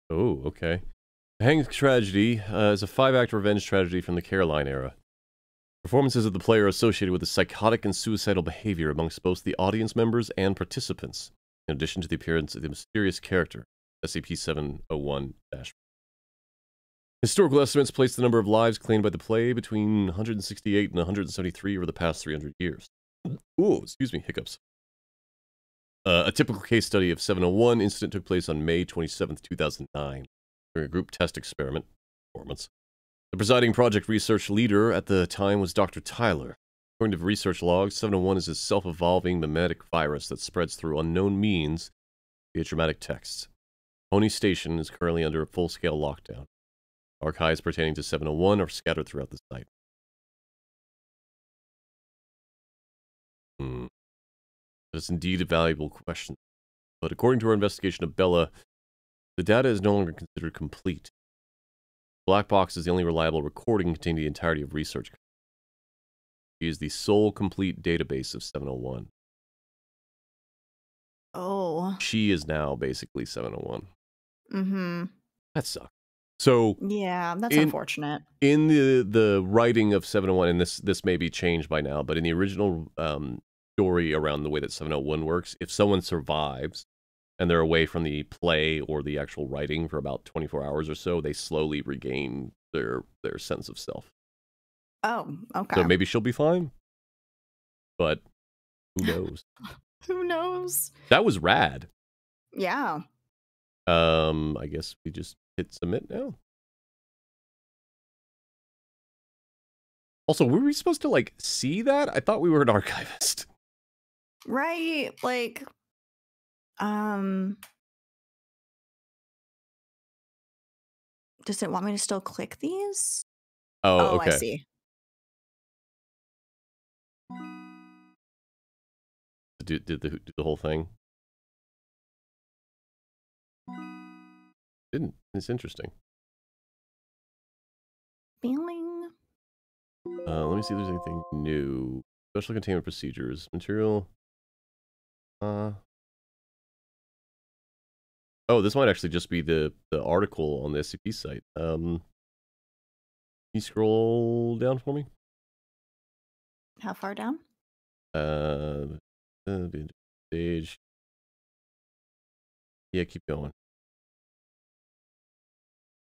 Oh, okay. Hang's Tragedy is a 5-act revenge tragedy from the Caroline era. Performances of the play are associated with the psychotic and suicidal behavior amongst both the audience members and participants, in addition to the appearance of the mysterious character, SCP-701-. Historical estimates place the number of lives claimed by the play between 168 and 173 over the past 300 years. Ooh, excuse me, hiccups. A typical case study of 701 incident took place on May 27, 2009, during a group test experiment performance. The presiding project research leader at the time was Dr. Tyler. According to research logs, 701 is a self-evolving mimetic virus that spreads through unknown means via dramatic texts. Pony Station is currently under a full-scale lockdown. Archives pertaining to 701 are scattered throughout the site. That's indeed a valuable question. But according to our investigation of Bella, the data is no longer considered complete. Black Box is the only reliable recording containing the entirety of research. She is the sole complete database of 701. Oh. She is now basically 701. Mm-hmm. That sucks. So yeah, that's unfortunate. In the writing of 701, and this may be changed by now, but in the original story around the way that 701 works, if someone survives and they're away from the play or the actual writing for about 24 hours or so, they slowly regain their sense of self. Oh, okay. So maybe she'll be fine, but who knows? Who knows? That was rad. Yeah. I guess we just hit submit now. Also, were we supposed to, like, see that? I thought we were an archivist. Right, like, does it want me to still click these? Oh, okay. I see. Do the whole thing? Didn't. It's interesting. Feeling. Let me see if there's anything new. Special containment procedures. Material. Oh, this might actually just be the article on the SCP site. Can you scroll down for me? How far down? Stage. Yeah, keep going.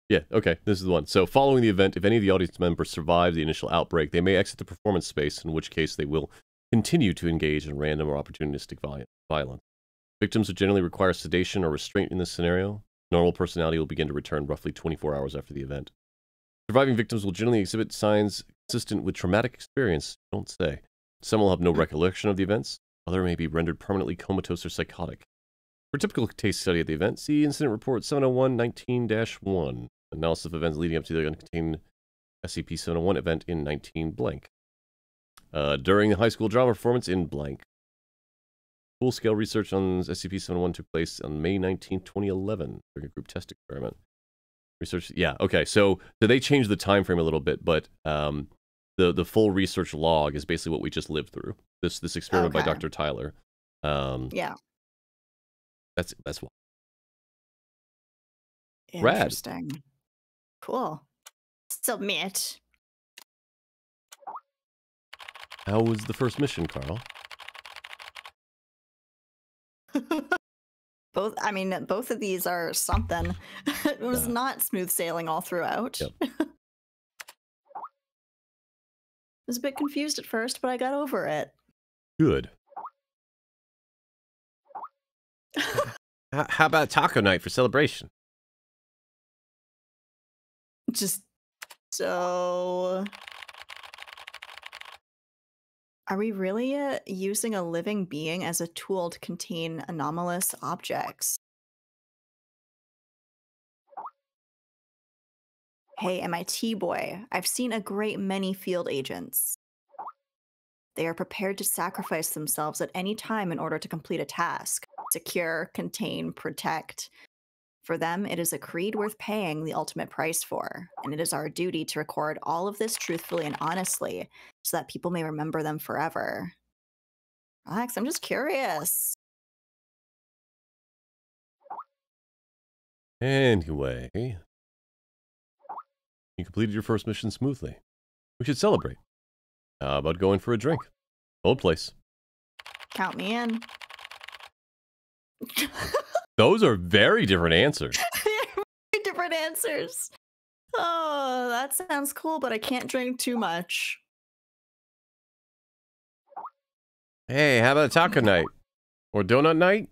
Yeah, okay, this is the one. So, following the event, if any of the audience members survive the initial outbreak, they may exit the performance space, in which case they will continue to engage in random or opportunistic violence. Victims would generally require sedation or restraint in this scenario. Normal personality will begin to return roughly 24 hours after the event. Surviving victims will generally exhibit signs consistent with traumatic experience, don't say. Some will have no recollection of the events. Others may be rendered permanently comatose or psychotic. For a typical case study of the event, see Incident Report 701-19-1. Analysis of events leading up to the uncontained SCP-701 event in 19 blank. During the high school drama performance in blank. Full-scale research on SCP-701 took place on May 19, 2011, during a group test experiment. Research, yeah, okay, so they changed the time frame a little bit, but the full research log is basically what we just lived through. This experiment by Dr. Tyler. Yeah. That's why. Interesting. Rad. Cool. Submit. How was the first mission, Carl? Both of these are something. It was not smooth sailing all throughout. Yep. I was a bit confused at first, but I got over it. Good. How about taco night for celebration? Just so Are we really using a living being as a tool to contain anomalous objects? Hey, MIT boy, I've seen a great many field agents. They are prepared to sacrifice themselves at any time in order to complete a task. Secure, contain, protect. For them, it is a creed worth paying the ultimate price for, and it is our duty to record all of this truthfully and honestly so that people may remember them forever. Alex, I'm just curious. Anyway, you completed your first mission smoothly. We should celebrate. How about going for a drink? Old place. Count me in. Those are very different answers. Very different answers. Oh, that sounds cool, but I can't drink too much. Hey, how about a taco night? Or donut night?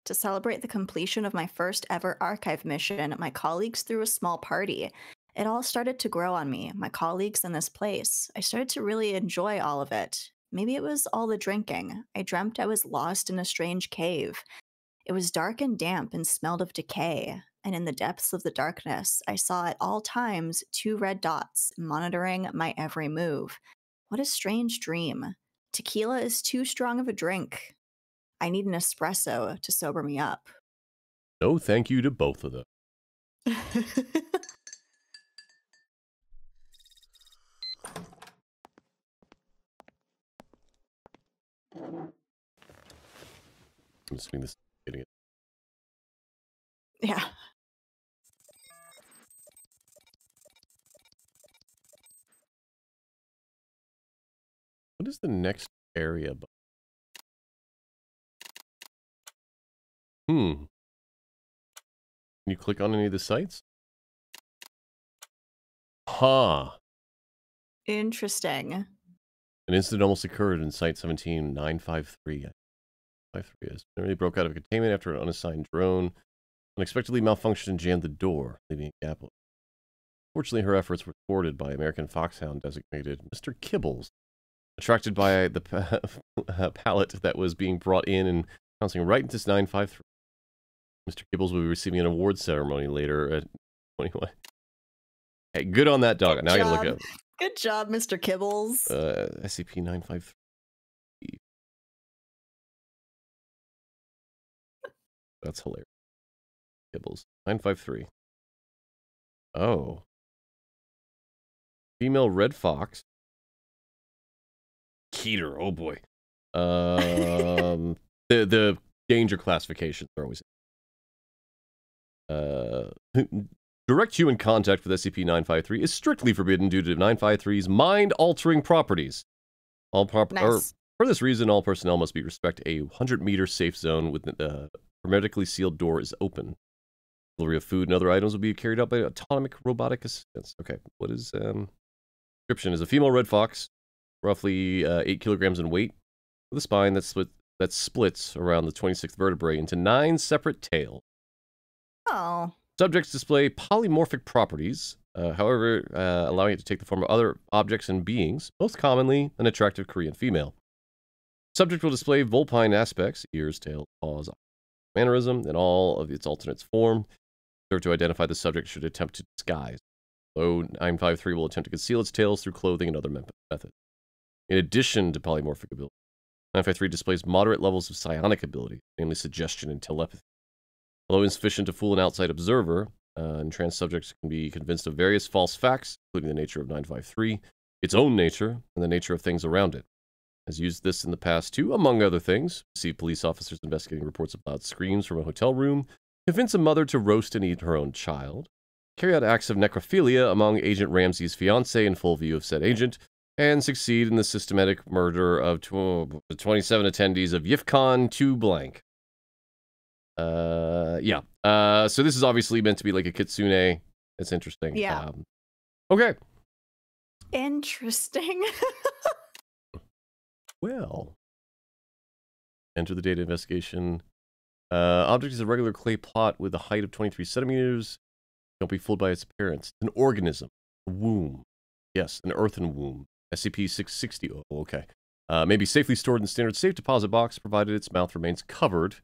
To celebrate the completion of my first ever archive mission, my colleagues threw a small party. It all started to grow on me, my colleagues in this place. I started to really enjoy all of it. Maybe it was all the drinking. I dreamt I was lost in a strange cave. It was dark and damp and smelled of decay. And in the depths of the darkness, I saw at all times 2 red dots monitoring my every move. What a strange dream. Tequila is too strong of a drink. I need an espresso to sober me up. No thank you to both of them. I'm assuming this is getting it. Yeah. What is the next area? Can you click on any of the sites? Huh. Interesting. An incident almost occurred in Site 17-953. 953 is. It really broke out of containment after an unassigned drone unexpectedly malfunctioned and jammed the door, leaving a gap. Fortunately, her efforts were thwarted by American Foxhound designated Mr. Kibbles, attracted by the pallet that was being brought in and bouncing right into 953. Mr. Kibbles will be receiving an award ceremony later at 21. Hey, good on that dog. Now I gotta look up. Good job, Mr. Kibbles. SCP-953. That's hilarious. Kibbles. 953. Oh. Female red fox. Keter, oh boy. The danger classifications are always direct human contact with SCP-953 is strictly forbidden due to 953's mind-altering properties. Nice. For this reason, all personnel must respect a 100-meter safe zone with the hermetically sealed door is open. Delivery of food and other items will be carried out by autonomic robotic assistants. Okay, what is description? Is a female red fox, roughly 8 kilograms in weight, with a spine that splits around the 26th vertebrae into 9 separate tails. Oh. Subjects display polymorphic properties, however, allowing it to take the form of other objects and beings, most commonly an attractive Korean female. Subject will display vulpine aspects, ears, tail, paws, mannerism, and all of its alternates form, serve to identify the subject should attempt to disguise, though 953 will attempt to conceal its tails through clothing and other methods. In addition to polymorphic ability, 953 displays moderate levels of psionic ability, namely suggestion and telepathy. Although insufficient to fool an outside observer, and trans subjects can be convinced of various false facts, including the nature of 953, its own nature, and the nature of things around it. Has used this in the past too, among other things. See police officers investigating reports of loud screams from a hotel room, convince a mother to roast and eat her own child, carry out acts of necrophilia among Agent Ramsey's fiancée in full view of said agent, and succeed in the systematic murder of 27 attendees of YIFCON 2 blank. Yeah. So this is obviously meant to be like a kitsune. It's interesting. Yeah. Okay. Interesting. Well. Enter the data investigation. Object is a regular clay plot with a height of 23 centimeters. Don't be fooled by its appearance. It's an organism. womb. Yes, an earthen womb. SCP-660. Oh, okay. May be safely stored in standard safe deposit box, provided its mouth remains covered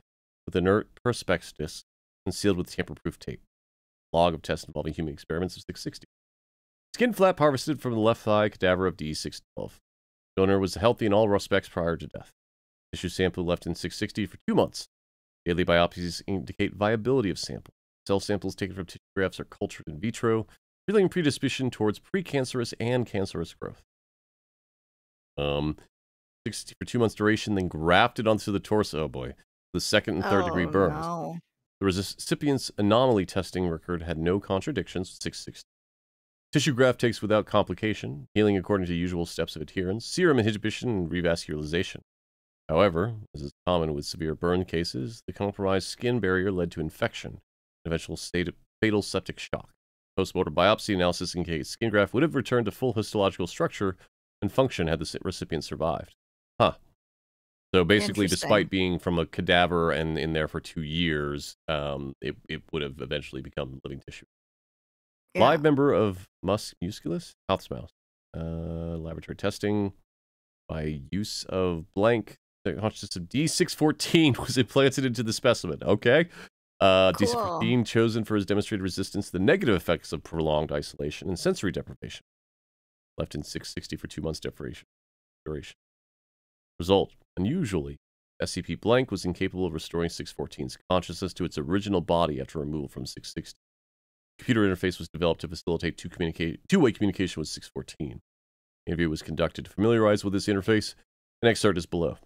with inert perspex and sealed with tamper-proof tape. Log of tests involving human experiments of 660. Skin flap harvested from the left thigh cadaver of D612. Donor was healthy in all respects prior to death. Tissue sample left in 660 for 2 months. Daily biopsies indicate viability of sample. Cell samples taken from tissue grafts are cultured in vitro, revealing predisposition towards precancerous and cancerous growth. 60 for 2 months duration, then grafted onto the torso. Oh boy. The second and third degree burns. No. The recipient's anomaly testing record had no contradictions with 660. Tissue graft takes without complication, healing according to usual steps of adherence, serum inhibition, and revascularization. However, as is common with severe burn cases, the compromised skin barrier led to infection, an eventual state of fatal septic shock. Post-mortem biopsy analysis indicates skin graft would have returned to full histological structure and function had the recipient survived. Huh. So basically, despite being from a cadaver and in there for 2 years, it would have eventually become living tissue. Yeah. Live member of musculus, House mouse. Laboratory testing by use of blank. The consciousness of D614 was implanted into the specimen. Okay. Cool. D614 chosen for his demonstrated resistance to the negative effects of prolonged isolation and sensory deprivation. Left in 660 for 2 months duration. Result. Unusually, SCP blank was incapable of restoring 614's consciousness to its original body after removal from 660. Computer interface was developed to facilitate two-way communication with 614. Interview was conducted to familiarize with this interface. An excerpt is below.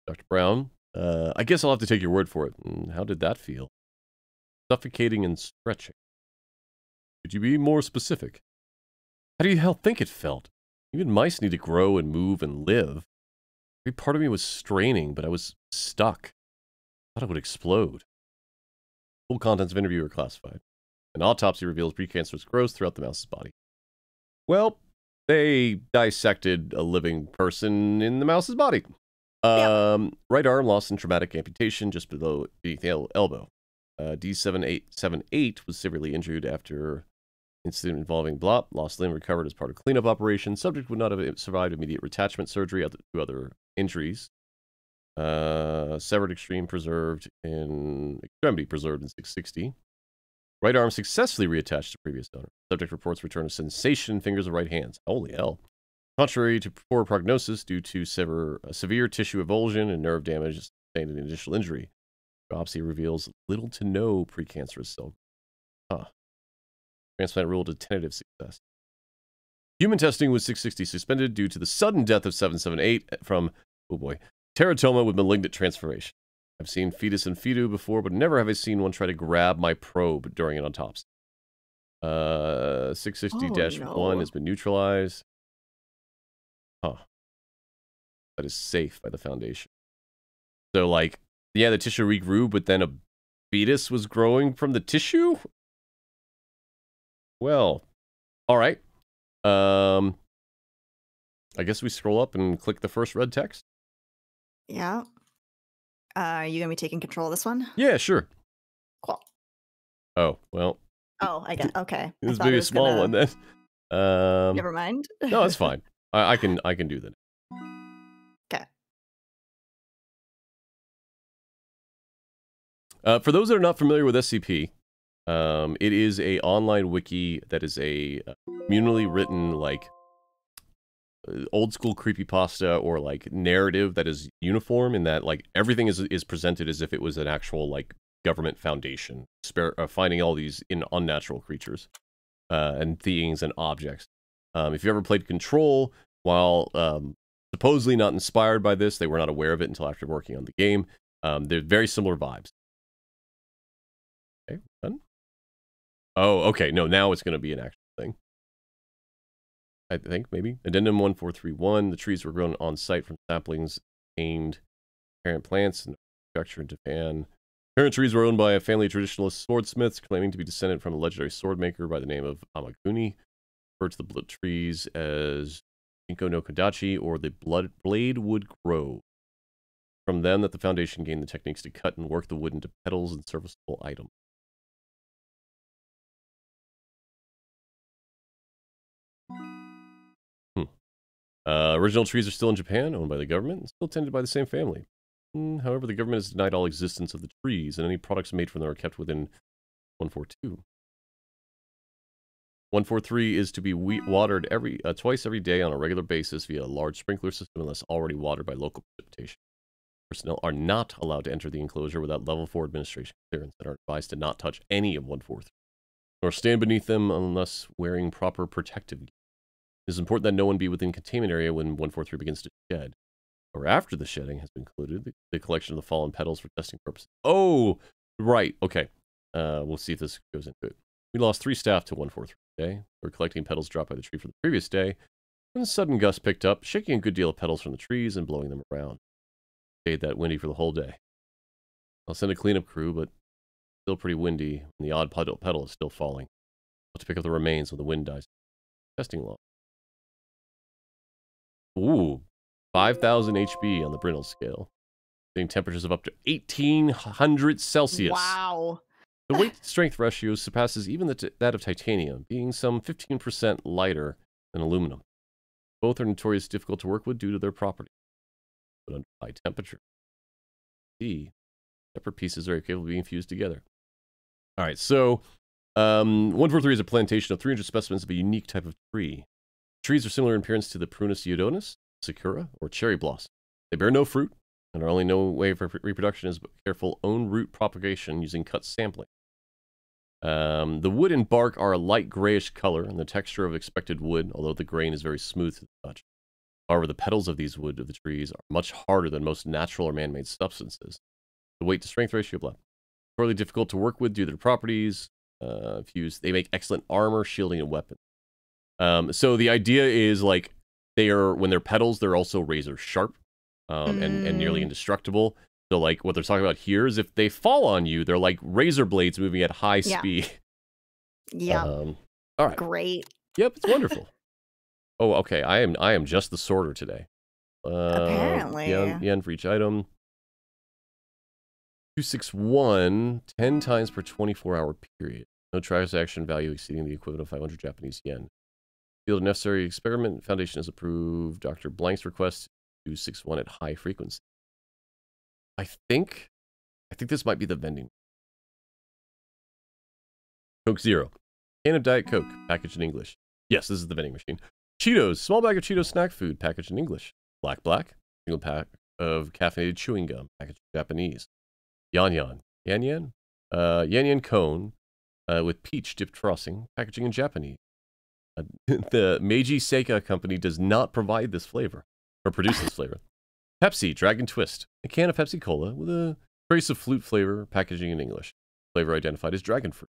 Dr. Brown, I guess I'll have to take your word for it. How did that feel? Suffocating and stretching. Could you be more specific? How do you think it felt? Even mice need to grow and move and live. Every part of me was straining, but I was stuck. I thought it would explode. Full contents of interview are classified. An autopsy reveals precancerous growth throughout the mouse's body. Well, they dissected a living person in the mouse's body. Right arm lost in traumatic amputation just below the elbow. D7878 was severely injured after incident involving Blop. Lost limb recovered as part of cleanup operation. Subject would not have survived immediate retachment surgery to other injuries. Severed extremity preserved in 660. Right arm successfully reattached to previous donor. Subject reports return of sensation in fingers of right hands. Holy hell. Contrary to poor prognosis due to severe tissue avulsion and nerve damage sustained in initial injury. Biopsy reveals little to no precancerous cell. Transplant ruled a tentative success. Human testing was 660 suspended due to the sudden death of 778 from, oh boy, teratoma with malignant transformation. I've seen fetus and fetu before, but never have I seen one try to grab my probe during an autopsy. 660-1 has been neutralized. That is safe by the Foundation. So, like, yeah, the tissue regrew, but then a fetus was growing from the tissue? Well, all right. I guess we scroll up and click the first red text. Yeah. Are you going to be taking control of this one? Yeah, sure. Cool. Oh, well. Oh, I get okay. This be a small one then. Never mind. No, it's fine. I can do that. Okay. For those that are not familiar with SCP, it is a online wiki that is a communally written, like, old school creepypasta or like narrative that is uniform in that, like, everything is presented as if it was an actual, like, government foundation finding all these unnatural creatures and things and objects. If you ever played Control, while supposedly not inspired by this, they were not aware of it until after working on the game. They're very similar vibes. Okay, done. Oh, okay. No, now it's going to be an actual thing. I think, maybe. Addendum 1431. The trees were grown on site from saplings obtained parent plants and structure in Japan. Parent trees were owned by a family of traditionalist swordsmiths claiming to be descendant from a legendary sword maker by the name of Amaguni. Referred to the blood trees as Jinko no Kodachi or the blade wood grove. From them that the Foundation gained the techniques to cut and work the wood into petals and serviceable items. Original trees are still in Japan, owned by the government, and still tended by the same family. However, the government has denied all existence of the trees, and any products made from them are kept within 142. 143 is to be watered twice every day on a regular basis via a large sprinkler system unless already watered by local precipitation. Personnel are not allowed to enter the enclosure without level 4 administration clearance and are advised to not touch any of 143, nor stand beneath them unless wearing proper protective gear. It is important that no one be within containment area when 143 begins to shed, or after the shedding has been concluded, the collection of the fallen petals for testing purposes. Oh, right, okay. We'll see if this goes into it. We lost 3 staff to 143 today. We were collecting petals dropped by the tree from the previous day, when a sudden gust picked up, shaking a good deal of petals from the trees and blowing them around. It stayed that windy for the whole day. I'll send a cleanup crew, but still pretty windy, and the odd petal is still falling. I'll have to pick up the remains when the wind dies. Testing log. Ooh, 5,000 HB on the Brindle scale. Setting temperatures of up to 1,800 Celsius. Wow. The weight-strength ratio surpasses even that of titanium, being some 15% lighter than aluminum. Both are notoriously difficult to work with due to their properties, but under high temperature. See, separate pieces are capable of being fused together. All right, so 143 is a plantation of 300 specimens of a unique type of tree. Trees are similar in appearance to the Prunus iodonis, sakura, or cherry blossom. They bear no fruit, and our only way for reproduction is careful own root propagation using cut sampling. The wood and bark are a light grayish color and the texture of expected wood, although the grain is very smooth to the touch. However, the petals of these wood of the trees are much harder than most natural or man-made substances. The weight-to-strength ratio, blah. Fairly difficult to work with due to their properties. They make excellent armor, shielding, and weapons. So the idea is like when they're petals, they're also razor sharp and nearly indestructible. So like what they're talking about here is if they fall on you, they're like razor blades moving at high speed. Yeah. All right. Great. Yep, it's wonderful. Oh, okay. I am just the sorter today. Apparently. Yen for each item. 261, 10 times per 24-hour period. No transaction value exceeding the equivalent of 500 Japanese yen. Field of necessary experiment. Foundation has approved Dr. Blank's request 261 at high frequency. I think this might be the vending. Coke Zero. Can of Diet Coke, packaged in English. Yes, this is the vending machine. Cheetos. Small bag of Cheetos snack food, packaged in English. Black. Single pack of caffeinated chewing gum, packaged in Japanese. Yan Yan cone with peach dipped frosting, packaging in Japanese. The Meiji Seika company does not provide this flavor, or produce this flavor. Pepsi Dragon Twist, a can of Pepsi Cola with a trace of flute flavor, packaging in English. Flavor identified as dragon fruit.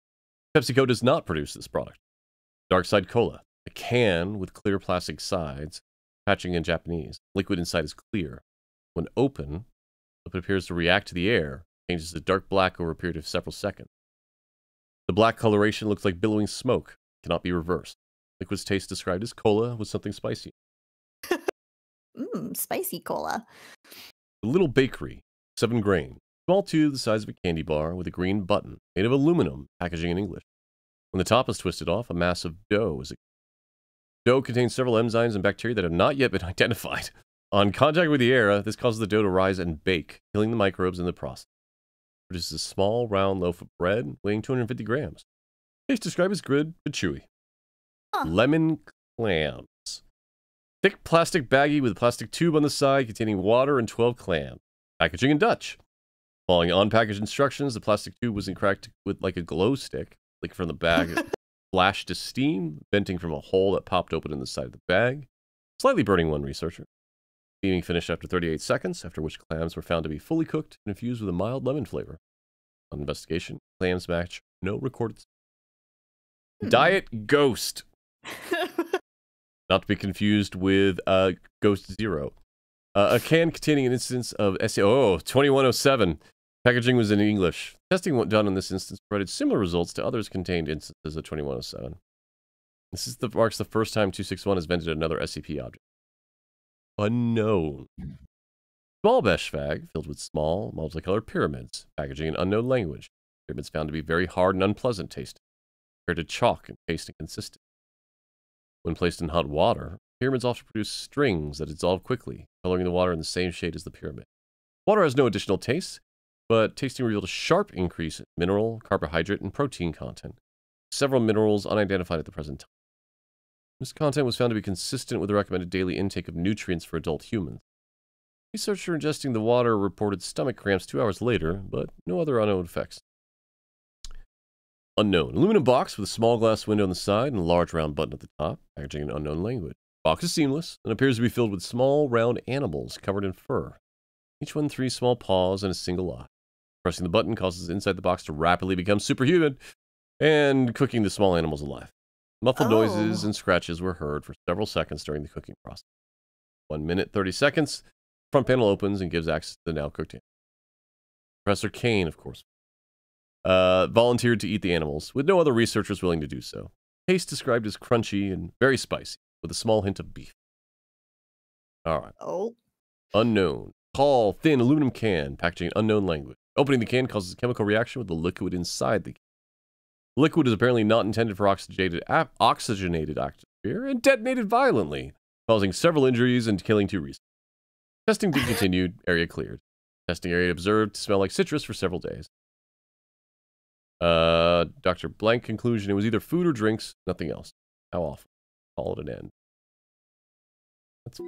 PepsiCo does not produce this product. Dark Side Cola, a can with clear plastic sides, packaging in Japanese. Liquid inside is clear. When open, it appears to react to the air, changes to dark black over a period of several seconds. The black coloration looks like billowing smoke, cannot be reversed. Liquid's taste described as cola with something spicy. Spicy cola. The Little Bakery, 7 grain. Small tube the size of a candy bar with a green button, made of aluminum, packaging in English. When the top is twisted off, a mass of dough is. Dough contains several enzymes and bacteria that have not yet been identified. On contact with the air, this causes the dough to rise and bake, killing the microbes in the process. It produces a small, round loaf of bread weighing 250 grams. Taste described as good but chewy. Lemon clams. Thick plastic baggie with a plastic tube on the side containing water and 12 clams. Packaging in Dutch. Following on-package instructions, the plastic tube was cracked with like a glow stick. Like from the bag, it flashed to steam, venting from a hole that popped open in the side of the bag, slightly burning one researcher. Steaming finished after 38 seconds, after which clams were found to be fully cooked and infused with a mild lemon flavor. On investigation, clams match no recorded. Diet Ghost. Not to be confused with Ghost Zero. A can containing an instance of 2107. Packaging was in English. Testing done in this instance provided similar results to others contained instances of 2107. This marks the first time 261 has vented another SCP object. Unknown. Small besh bag filled with small, multicolored pyramids, packaging in unknown language. Pyramids found to be very hard and unpleasant tasting, compared to chalk in taste and consistency. When placed in hot water, Pyramids often produce strings that dissolve quickly, coloring the water in the same shade as the pyramid. Water has no additional taste, but tasting revealed a sharp increase in mineral, carbohydrate, and protein content. Several minerals unidentified at the present time. This content was found to be consistent with the recommended daily intake of nutrients for adult humans. Researcher ingesting the water reported stomach cramps 2 hours later, but no other unknown effects. Unknown. Aluminum box with a small glass window on the side and a large round button at the top, packaging in unknown language. Box is seamless and appears to be filled with small round animals covered in fur. Each one 3 small paws and a single eye. Pressing the button causes inside the box to rapidly become superhuman and cooking the small animals alive. Muffled noises and scratches were heard for several seconds during the cooking process. 1 minute, 30 seconds. Front panel opens and gives access to the now cooked animals. Professor Kane, of course, volunteered to eat the animals, with no other researchers willing to do so. Taste described as crunchy and very spicy, with a small hint of beef. Alright. Unknown. Tall, thin aluminum can, packaging in unknown language. Opening the can causes a chemical reaction with the liquid inside the can. The liquid is apparently not intended for oxygenated atmosphere and detonated violently, causing several injuries and killing 2 reasons. Testing discontinued, area cleared. Testing area observed to smell like citrus for several days. Dr. Blank conclusion, it was either food or drinks, nothing else. How awful. Call it an end. That's...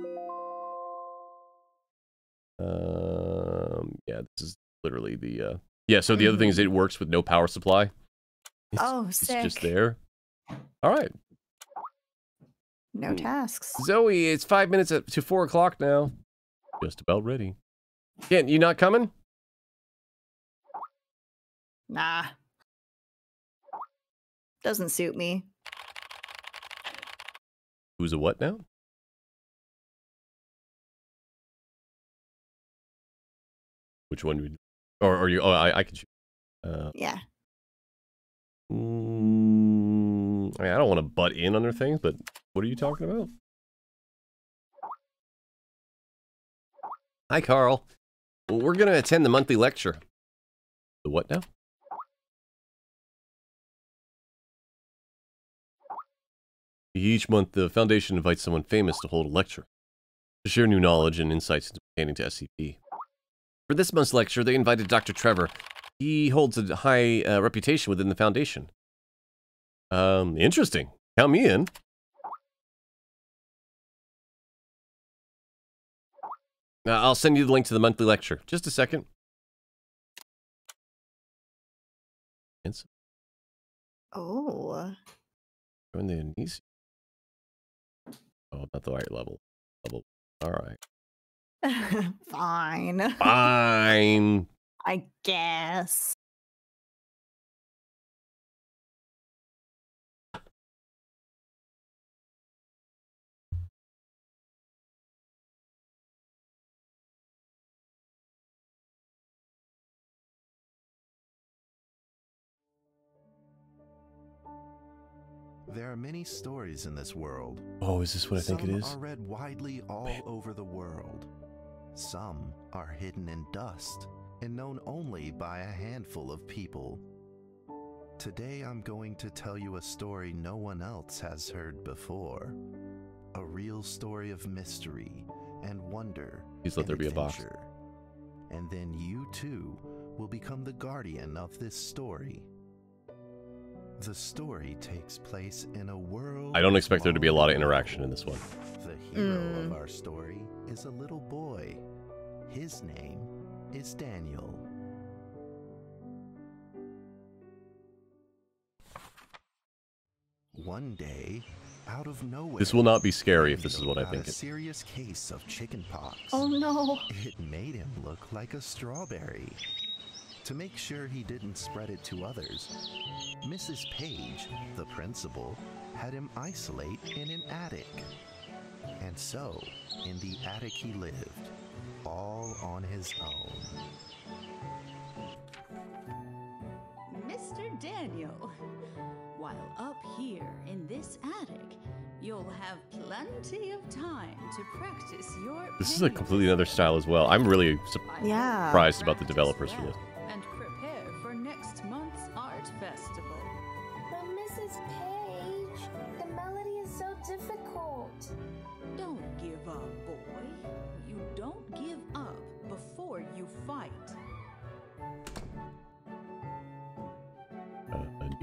yeah, this is literally the, yeah, so the other thing is it works with no power supply. It's just there. Alright. No tasks. Zoe, it's 5 minutes to 4 o'clock now. Just about ready. Kent, you not coming? Nah. Doesn't suit me. Who's a what now? Which one would... Or are you... Oh, I can shoot. Yeah. I mean, I don't want to butt in on their things, but what are you talking about? Hi, Carl. We're going to attend the monthly lecture. The what now? Each month, the Foundation invites someone famous to hold a lecture, to share new knowledge and insights pertaining to SCP. For this month's lecture, they invited Dr. Trevor. He holds a high reputation within the Foundation. Interesting. Count me in. I'll send you the link to the monthly lecture. Just a second. Oh. Join the Anisi. Oh, not the right level. All right. Fine. Fine. I guess. There are many stories in this world. Oh, is this what I think it is? Some are read widely all over the world. Some are hidden in dust and known only by a handful of people. Today I'm going to tell you a story no one else has heard before. A real story of mystery and wonder. Please let there be a box. And then you too will become the guardian of this story. The story takes place in a world... I don't expect there to be a lot of interaction in this one. The hero of our story is a little boy. His name is Daniel. One day, out of nowhere... This will not be scary if this is what I think it is. A serious case of chickenpox. Oh no. It made him look like a strawberry. To make sure he didn't spread it to others, Mrs. Page, the principal, had him isolate in an attic. And so, in the attic he lived, all on his own. Mr. Daniel, while up here in this attic, you'll have plenty of time to practice your... This is a completely another style as well. I'm really surprised about the developers for this. And prepare for next month's art festival. But Mrs. Page, the melody is so difficult.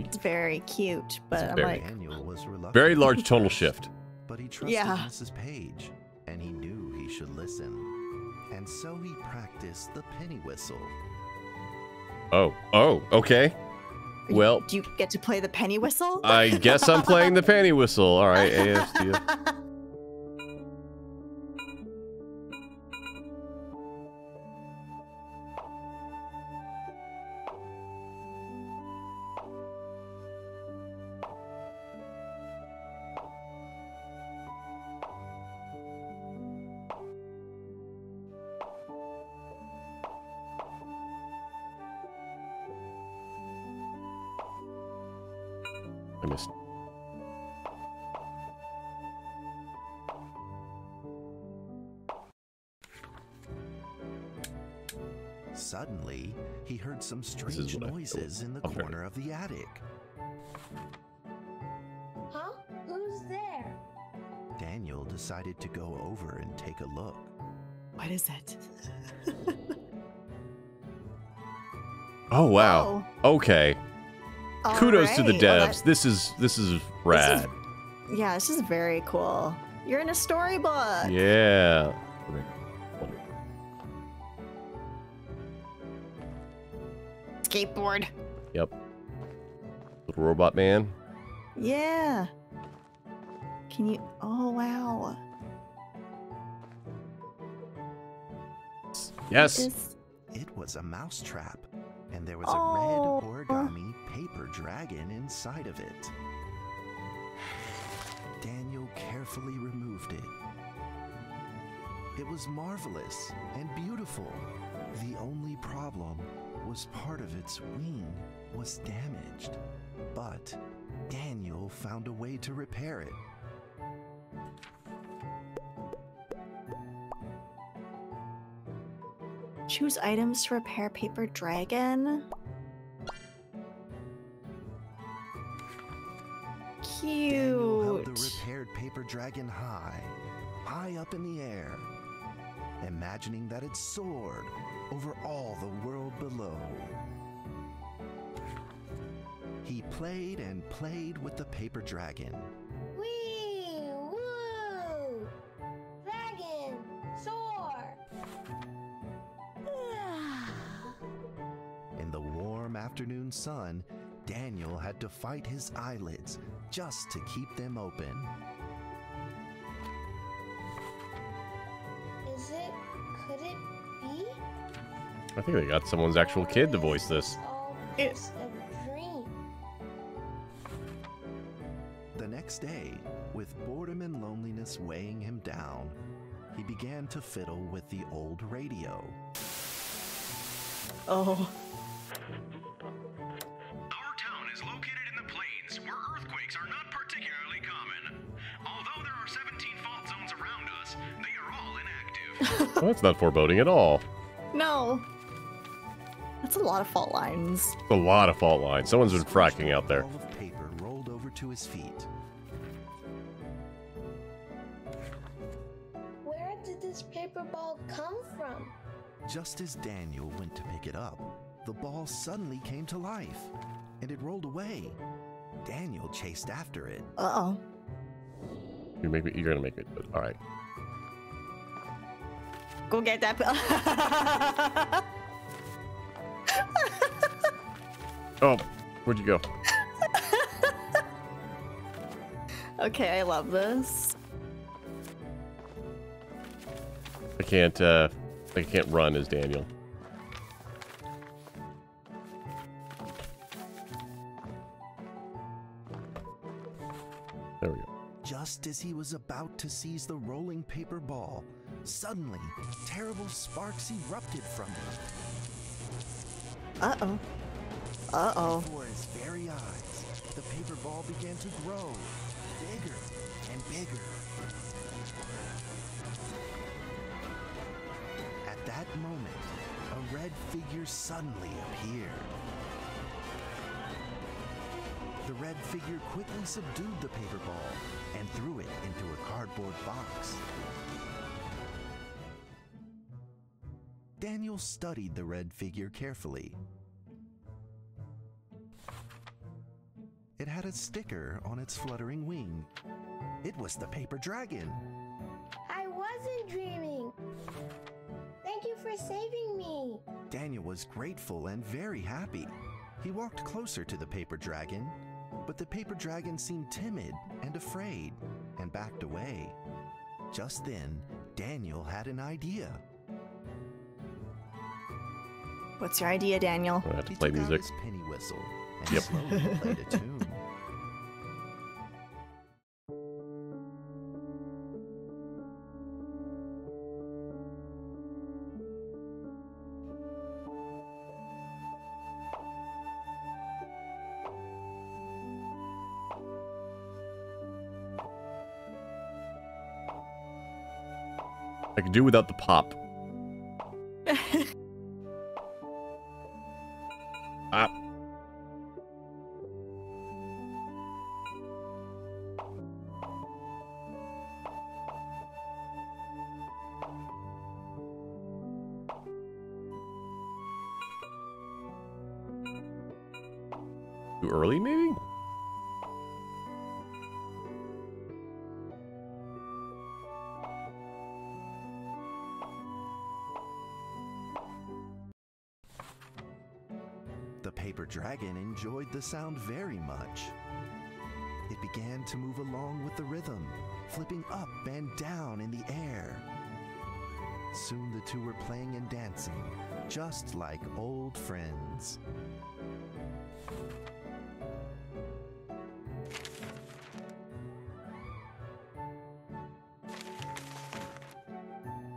It's very cute, but I'm very- like, Daniel was reluctant. Very large tonal shift. But he trusted Yeah. Mrs. Page, and he knew he should listen. And so he practiced the penny whistle. Oh, okay. Well, do you get to play the penny whistle? I guess I'm playing the penny whistle. All right, ASDF. I missed. Suddenly, he heard some is strange what I- noises in the okay. corner of the attic. Huh? Who's there? Daniel decided to go over and take a look. What is it? Oh wow. Okay. Kudos to the Alright, well, devs. This is rad. Yeah, this is very cool. You're in a storybook. Yeah. Skateboard. Yep. Little robot man. Yeah. Can you? Oh wow. Yes. This- It was a mousetrap, and there was Oh. a red origami paper dragon inside of it. Daniel carefully removed it. It was marvelous and beautiful. The only problem was part of its wing was damaged, but Daniel found a way to repair it. Choose items to repair paper dragon. Daniel held the Cute. repaired paper dragon high up in the air, imagining that it soared over all the world below. He played and played with the paper dragon. Wee! Woo! Dragon! Soar! In the warm afternoon sun, Daniel had to fight his eyelids just to keep them open. Is it? Could it be? I think they got someone's actual kid to voice this. All just a dream. The next day, with boredom and loneliness weighing him down, he began to fiddle with the old radio. Oh. Our town is located in the plains where earthquakes are not particularly common. Although there are 17 fault zones around us, they are all inactive. Well, that's not foreboding at all. No. That's a lot of fault lines. A lot of fault lines. Someone's been fracking out there. A ball of paper rolled over to his feet. Where did this paper ball come from? Just as Daniel went to pick it up, the ball suddenly came to life, and it rolled away. Daniel chased after it. Uh-oh. You're gonna make it good. All right. Go get that. Oh, where'd you go? Okay, I love this. I can't run as Daniel. There we go. Just as he was about to seize the rolling paper ball, suddenly, terrible sparks erupted from it. Uh-oh. Uh-oh. Before his very eyes, the paper ball began to grow, bigger and bigger. At that moment, a red figure suddenly appeared. The red figure quickly subdued the paper ball and threw it into a cardboard box. Daniel studied the red figure carefully. It had a sticker on its fluttering wing. It was the paper dragon. I wasn't dreaming. Thank you for saving me. Daniel was grateful and very happy. He walked closer to the paper dragon, but the paper dragon seemed timid and afraid and backed away. Just then, Daniel had an idea. What's your idea, Daniel? I have to play music. He took out his penny whistle and slowly played a tune. I could do without the pop. Ah. Too early, maybe? The paper dragon enjoyed the sound very much. It began to move along with the rhythm, flipping up and down in the air. Soon the two were playing and dancing, just like old friends.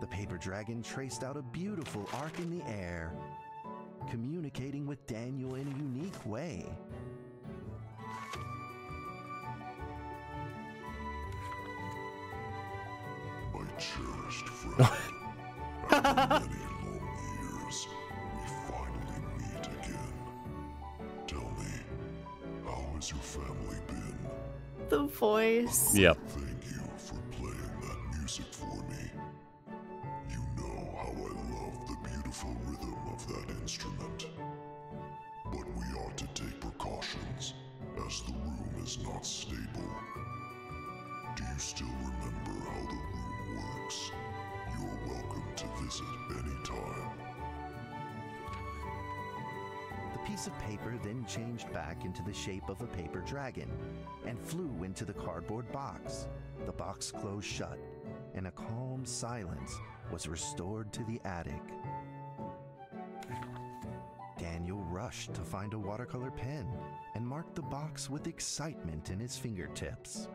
The paper dragon traced out a beautiful arc in the air, communicating with Daniel in a unique way. My cherished friend, after many long years, we finally meet again. Tell me, how has your family been? The voice. Yep. Thank you for playing that music for me. You know how I love the beautiful rhythm of that instrument. But we ought to take precautions, as the room is not stable. Do you still remember how the room works? You're welcome to visit anytime. The piece of paper then changed back into the shape of a paper dragon and flew into the cardboard box. The box closed shut, and a calm silence was restored to the attic. Daniel rushed to find a watercolor pen and marked the box with excitement in his fingertips.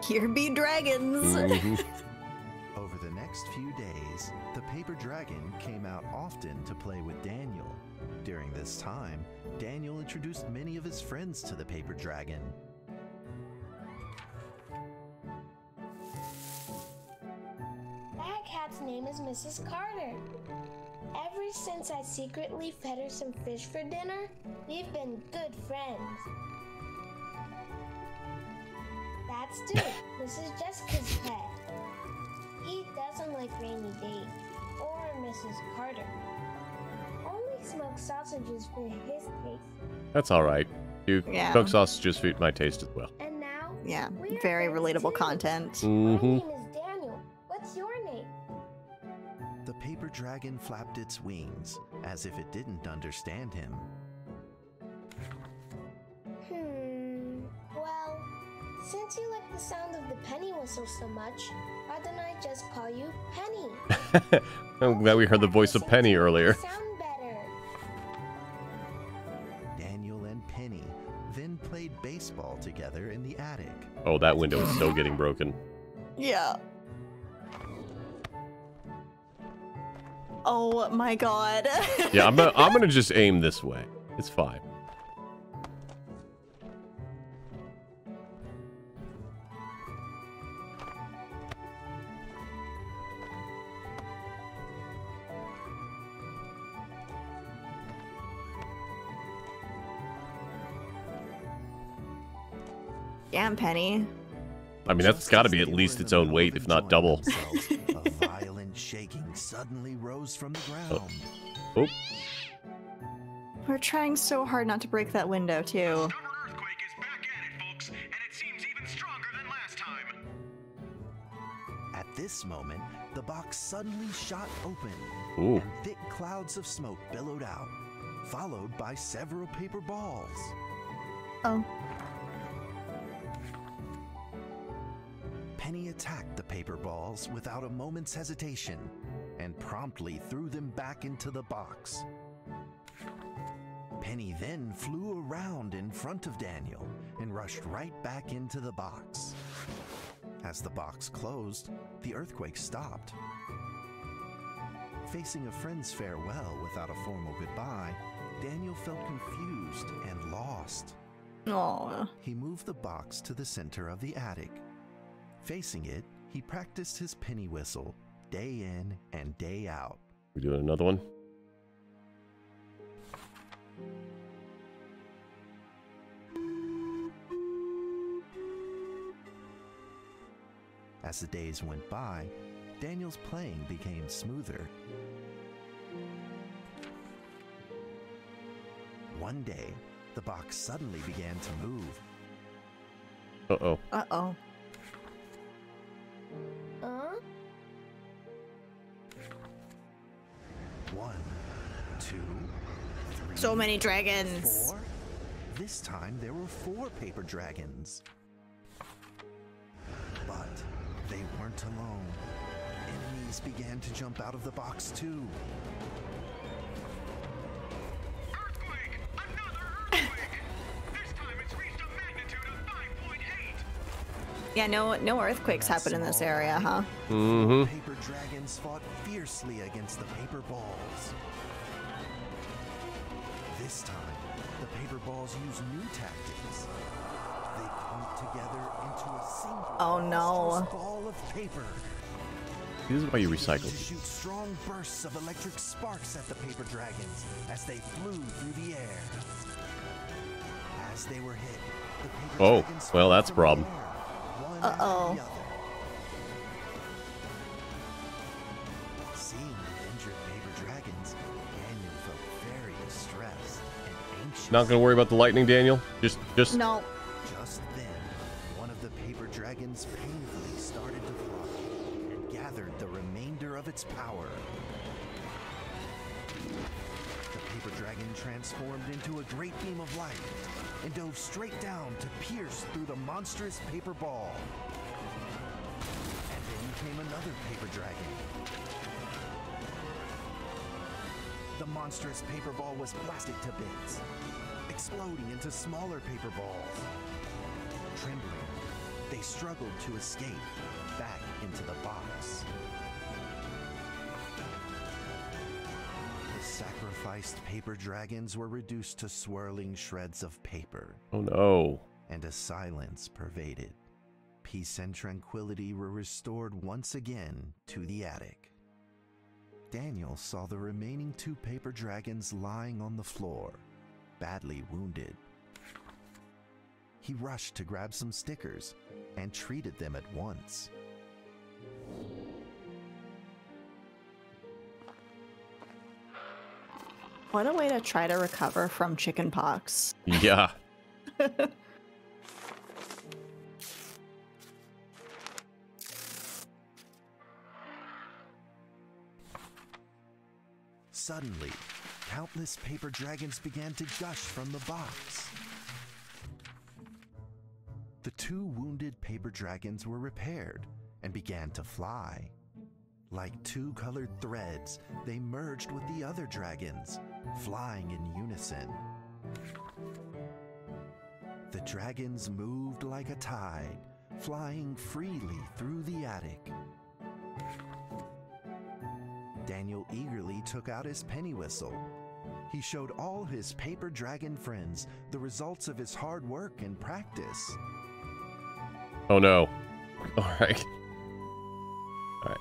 Here be dragons. Over the next few days, the paper dragon came out often to play with Daniel. During this time, Daniel introduced many of his friends to the paper dragon. That cat's name is Mrs. Carter. Ever since I secretly fed her some fish for dinner, we've been good friends. That's Duke, Mrs. Jessica's pet. He doesn't like Rainy Day or Mrs. Carter. Only smoked sausages for his taste. That's alright. You cook sausages fit my taste as well. And now, Yeah, very relatable content. Mm-hmm. my name is Daniel. What's your name? The paper dragon flapped its wings as if it didn't understand him. Well, since you like the sound of the penny whistle so much, why don't I just call you Penny? I'm glad we heard the voice of Penny earlier. Sound better. Daniel and Penny then played baseball together in the attic. Oh, that window is so getting broken. Yeah. Oh my god. Yeah, I'm gonna just aim this way. It's fine. Damn, Penny. I mean, that's got to be at least its own weight, if not double. A violent shaking suddenly rose from the ground. Oh. We're trying so hard not to break that window, too. Earthquake is back at it, folks, and it seems even stronger than last time. At this moment, the box suddenly shot open, Ooh. and thick clouds of smoke billowed out, followed by several paper balls. Oh. Penny attacked the paper balls without a moment's hesitation and promptly threw them back into the box. Penny then flew around in front of Daniel and rushed right back into the box. As the box closed, the earthquake stopped. Facing a friend's farewell without a formal goodbye, Daniel felt confused and lost. Aww. He moved the box to the center of the attic. Facing it, he practiced his penny whistle day in and day out. We doing another one? As the days went by, Daniel's playing became smoother. One day, the box suddenly began to move. Uh-oh. Uh-oh. One, two, three. So many dragons. 4. This time there were 4 paper dragons. But they weren't alone. Enemies began to jump out of the box too. Earthquake! Another earthquake! This time it's reached a magnitude of 5.8. Yeah, no earthquakes happen in this area, huh? Mm-hmm. Paper dragons fought fiercely against the paper balls. This time, the paper balls use new tactics. They clump together into a single monstrous ball of paper. This is why you They recycle. began to shoot strong bursts of electric sparks at the paper dragons as they flew through the air. As they were hit, the paper dragons well, fell that's a from problem. the air, one Uh-oh. after the other. Seeing the injured paper dragons, Daniel felt very distressed and anxious. Not gonna worry about the lightning, Daniel. Just No. Just then, one of the paper dragons painfully started to fly and gathered the remainder of its power. The paper dragon transformed into a great beam of light and dove straight down to pierce through the monstrous paper ball. And then came another paper dragon. The monstrous paper ball was blasted to bits, exploding into smaller paper balls. Trembling, they struggled to escape back into the box. The sacrificed paper dragons were reduced to swirling shreds of paper. Oh no. And a silence pervaded. Peace and tranquility were restored once again to the attic. Daniel saw the remaining 2 paper dragons lying on the floor, badly wounded. He rushed to grab some stickers and treated them at once. What a way to try to recover from chickenpox. Yeah. Suddenly, countless paper dragons began to gush from the box. The 2 wounded paper dragons were repaired and began to fly. Like 2 colored threads, they merged with the other dragons, flying in unison. The dragons moved like a tide, flying freely through the attic. Daniel eagerly took out his penny whistle. He showed all his paper dragon friends the results of his hard work and practice. Oh no. All right. All right.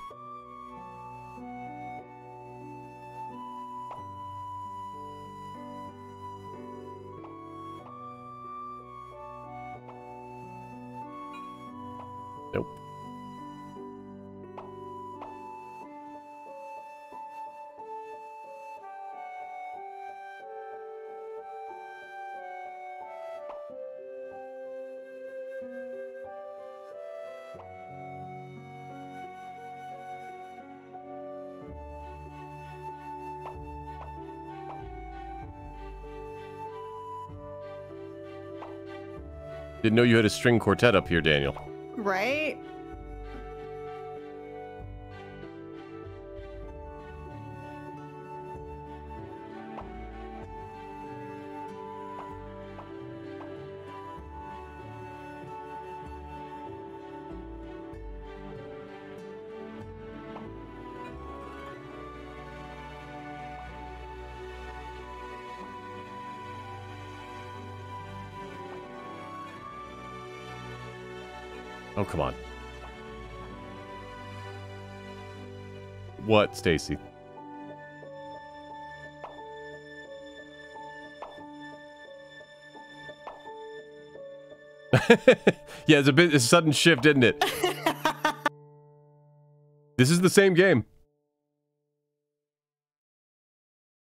Nope. Didn't know you had a string quartet up here, Daniel. Right? Oh, come on. What, Stacy? Yeah, it's a sudden shift, isn't it? This is the same game.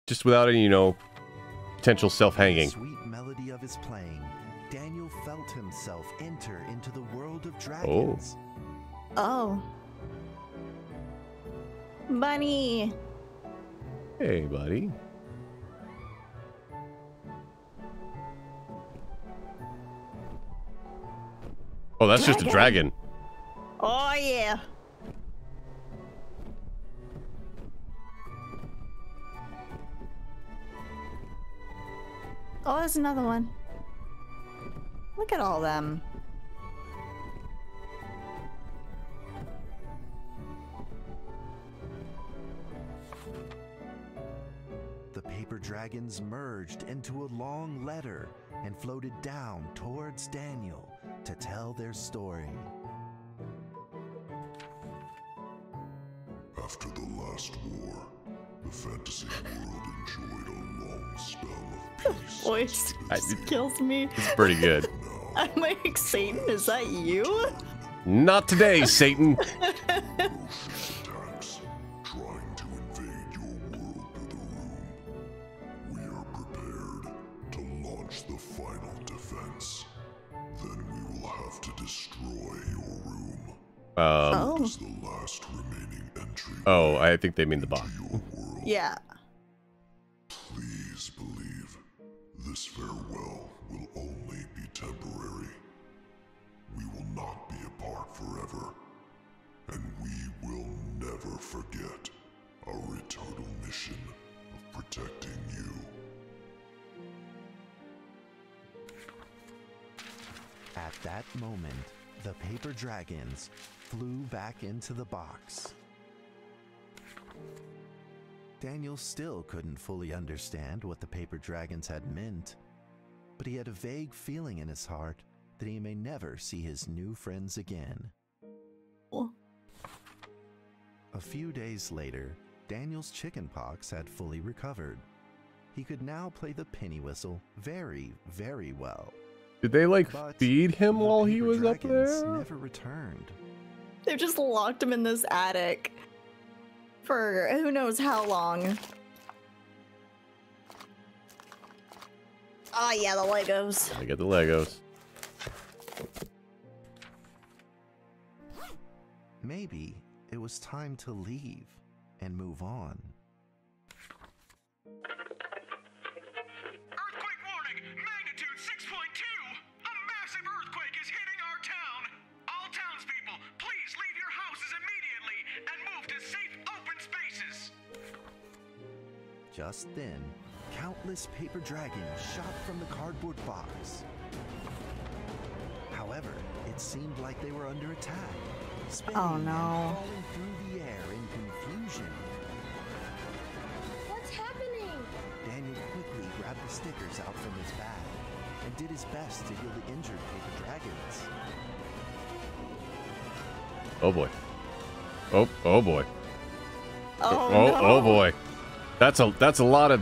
Just without any, you know, potential self-hanging. Sweet melody of his playing, Daniel felt himself enter into the world of dragons. Oh. Bunny. Hey, buddy. Oh, that's just a dragon. Oh, yeah. Oh, there's another one. Look at all them. The paper dragons merged into a long letter and floated down towards Daniel to tell their story. After the last war, the fantasy world enjoyed a long spell of peace. Voice kills me. It's pretty good. I'm like, Satan, is that you? Not today, Satan. Attacks, trying to invade your world with a room. We are prepared to launch the final defense. Then we will have to destroy your room. Oh. Is the last remaining entry. Oh, I think they mean the box. Yeah. Please believe this farewell will only be temporary. We will not be apart forever, and we will never forget our eternal mission of protecting you. At that moment, the paper dragons flew back into the box. Daniel still couldn't fully understand what the paper dragons had meant, but he had a vague feeling in his heart that he may never see his new friends again. Oh. A few days later, Daniel's chickenpox had fully recovered. He could now play the penny whistle very, very well. Did they like But feed him while he was up dragons there? never returned. They just locked him in this attic for who knows how long. Oh yeah, the Legos. I get the Legos. Maybe it was time to leave and move on. Earthquake warning! Magnitude 6.2! A massive earthquake is hitting our town! All townspeople, please leave your houses immediately and move to safe open spaces! Just then, countless paper dragons shot from the cardboard box. However, it seemed like they were under attack, spinning Oh, and no. falling through the air in confusion. What's happening? Daniel quickly grabbed the stickers out from his bag and did his best to heal the injured paper dragons. Oh boy. Oh boy. Oh, Oh boy. That's a lot of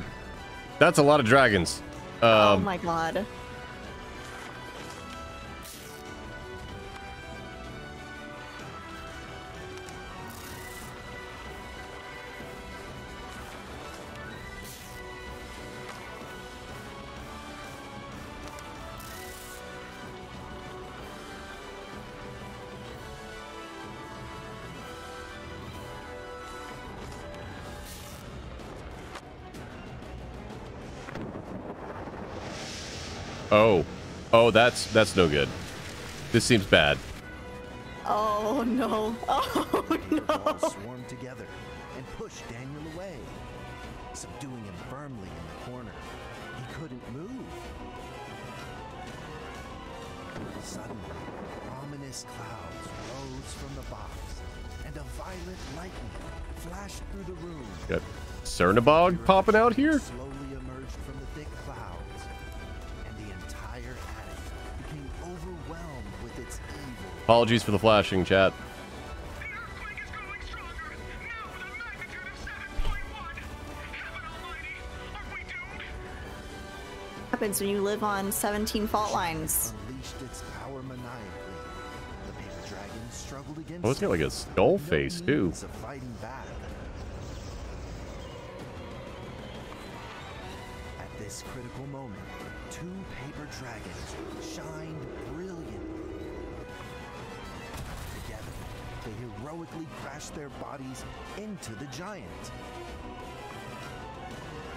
dragons. Oh my god. Oh, that's no good. This seems bad. Oh no. Oh no. Swarmed together and pushed Daniel away, subduing him firmly in the corner. He couldn't move. Suddenly, ominous clouds rose from the box, and a violet lightning flashed through the room. Got Cernabog popping out here? Slowly emerged from the thick clouds, and the entire attic became overwhelmed with its evil. Apologies for the flashing, chat. Happens when you live on 17 fault lines. Unleashed its power maniacally. The paper dragon struggled against Oh, it's got like a skull face too. of fighting back. At this critical moment, two paper dragons shined brilliantly. Together, they heroically crashed their bodies into the giant.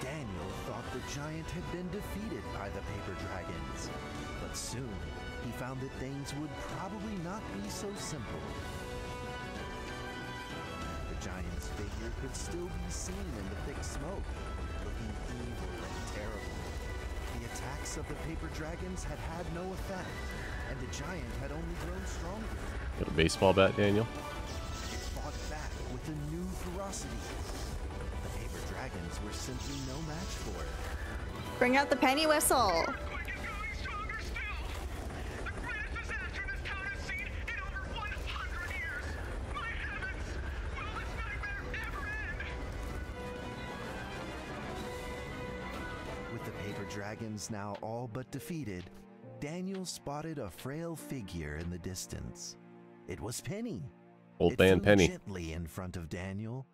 Daniel thought the giant had been defeated by the paper dragons, but soon he found that things would probably not be so simple. The giant's figure could still be seen in the thick smoke, looking evil and terrible. The attacks of the paper dragons had had no effect, and the giant had only grown stronger. Got a baseball bat, Daniel? It fought back with a new ferocity. The paper dragons were simply no match for it. Bring out the penny whistle. With the paper dragons now all but defeated, Daniel spotted a frail figure in the distance. It was Penny. Old It man flew Penny. gently in front of Daniel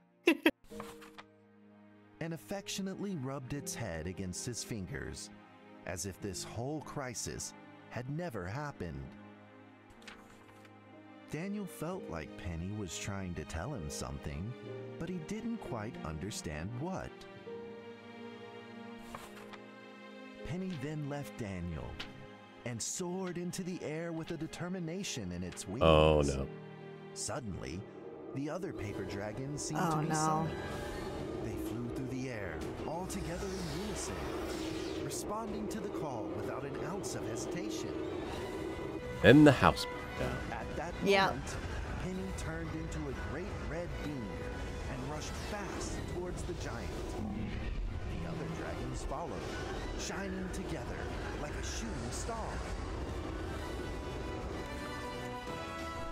and affectionately rubbed its head against his fingers, as if this whole crisis had never happened. Daniel felt like Penny was trying to tell him something, but he didn't quite understand what. Penny then left Daniel and soared into the air with a determination in its wings. Oh no. Suddenly, the other paper dragons seemed Oh, to be no. summoned. They flew through the air, all together in unison, responding to the call without an ounce of hesitation. Then the house broke down. At that Yeah. moment, Penny turned into a great red beam and rushed fast towards the giant. The other dragons followed, shining together like a shooting star.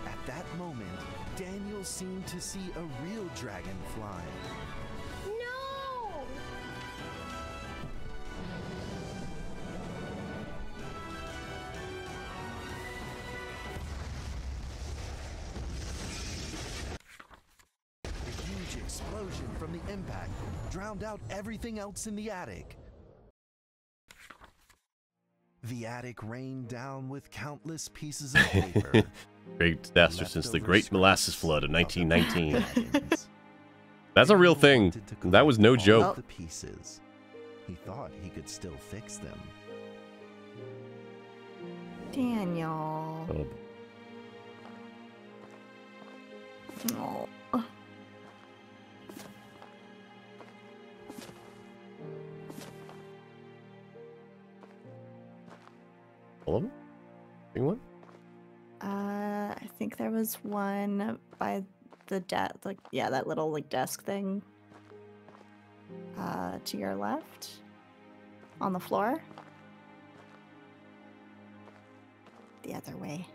At that moment, Daniel seemed to see a real dragon flying. No! A huge explosion from the impact drowned out everything else in the attic. The attic rained down with countless pieces of paper. Great disaster since the Great Leftover Molasses scraps Flood of of the 1919. dragons. That's a real Daniel thing. wanted to That was no collect all joke. the pieces. He thought he could still fix them. Daniel. Oh, Oh. all of them? Big one? I think there was one by the desk, like, yeah, that little like desk thing. To your left, on the floor. The other way.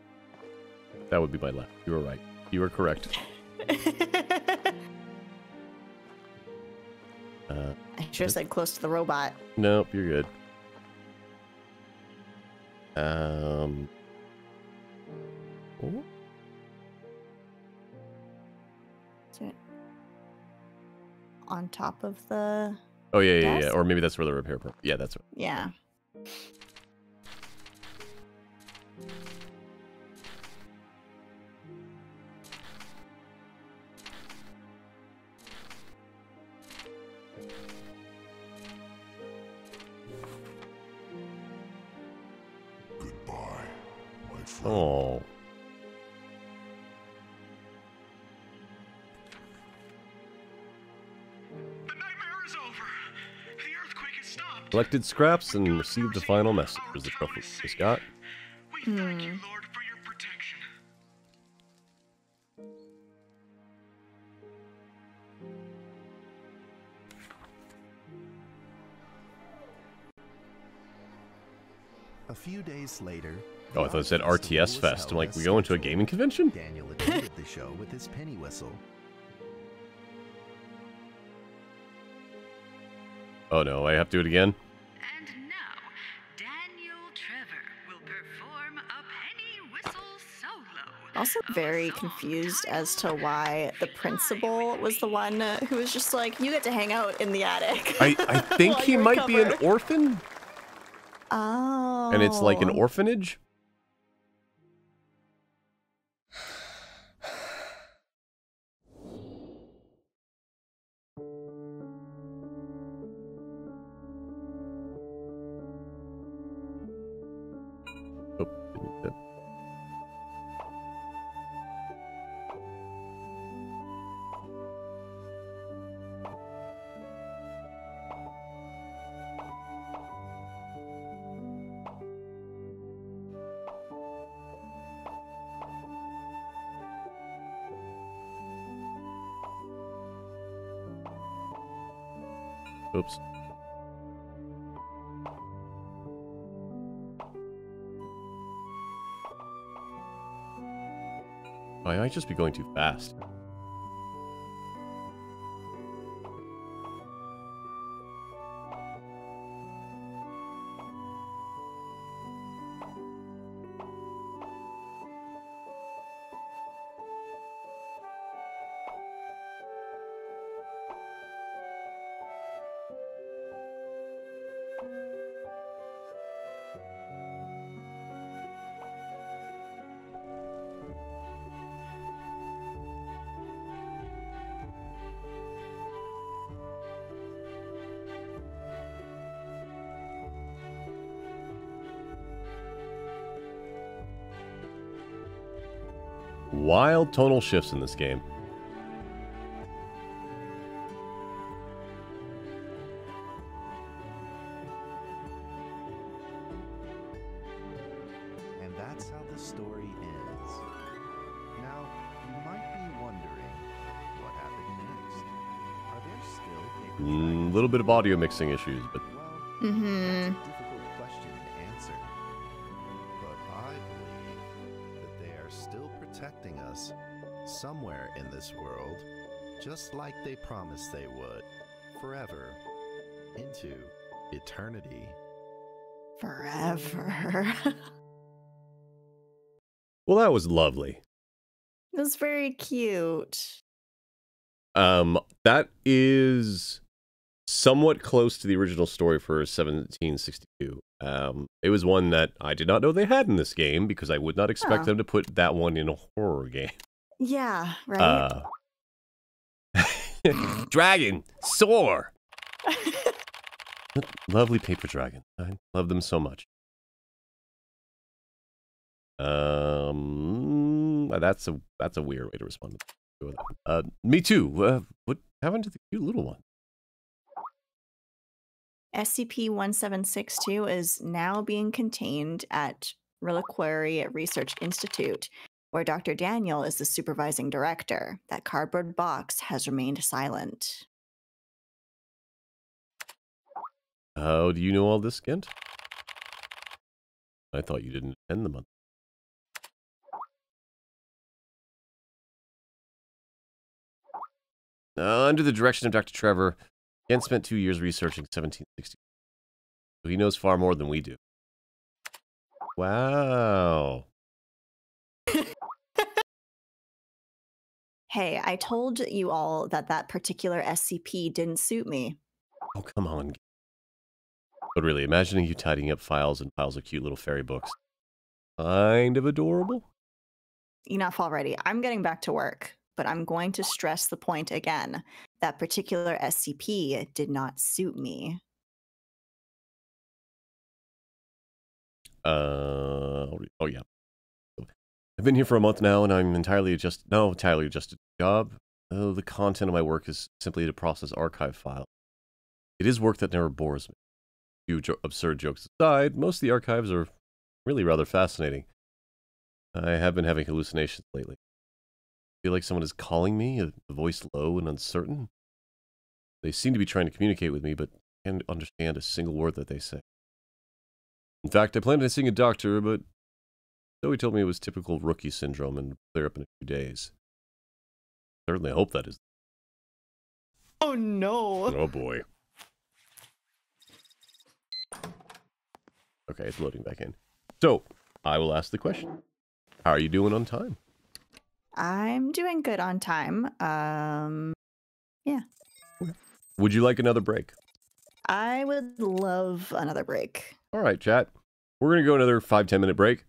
That would be my left. You were right. You were correct. I should have said close to the robot. Nope, you're good. Oh, Is it on top of the? oh yeah, yeah, yeah. Desk? Or maybe that's where the repair part. Yeah, that's right. Yeah. Goodbye, my Oh. The nightmare is over. The earthquake has stopped. Collected scraps and received the final message was the trophy we just got. We thank you, Lord, for your protection. A few days later. Oh, I thought it said RTS Fest. I'm like, we going to a gaming convention? Daniel attended the show with his penny whistle. Oh no, I have to do it again? And now, Daniel Trevor will perform a penny whistle solo. Also very confused as to why the principal was the one who was just like, you get to hang out in the attic. I think while he you might be an recover." orphan. Oh. And it's like an orphanage? Oh, didn't mean to. Oops. I might just be going too fast. Wild tonal shifts in this game. And that's how the story ends. Now, you might be wondering what happened next. Are there still paper dragons? Little bit of audio mixing issues, but Well, that's a difficult question to answer. But I believe that they are still protecting us somewhere in this world, just like they promised they would, forever, into eternity. Forever. well, that was lovely. It was very cute. That is somewhat close to the original story for 1762. It was one that I did not know they had in this game because I would not expect them to put that one in a horror game. Yeah, right? Dragon! Soar! Lovely paper dragon. I love them so much. That's a weird way to respond to that. Me too. What happened to the cute little one? SCP-1762 is now being contained at Reliquary Research Institute, where Dr. Daniel is the supervising director. That cardboard box has remained silent. How do you know all this, Kent? I thought you didn't attend the month. Under the direction of Dr. Trevor, Kent spent 2 years researching 1760. So he knows far more than we do. Wow. Hey, I told you all that that particular SCP didn't suit me. Oh, come on. But really, imagining you tidying up files and piles of cute little fairy books. Kind of adorable. Enough already. I'm getting back to work, but I'm going to stress the point again. That particular SCP did not suit me. Oh yeah. I've been here for a month now, and I'm entirely adjusted to the job. The content of my work is simply to process archive files. It is work that never bores me. A few absurd jokes aside, most of the archives are really rather fascinating. I have been having hallucinations lately. I feel like someone is calling me, a voice low and uncertain. They seem to be trying to communicate with me, but I can't understand a single word that they say. In fact, I planned on seeing a doctor, but Zoe told me it was typical rookie syndrome and would clear up in a few days. Certainly hope that is. Oh no! Oh boy. Okay, it's loading back in. So, I will ask the question. How are you doing on time? I'm doing good on time. Yeah. Okay. Would you like another break? I would love another break. All right, chat. We're going to go another 5-10 minute break.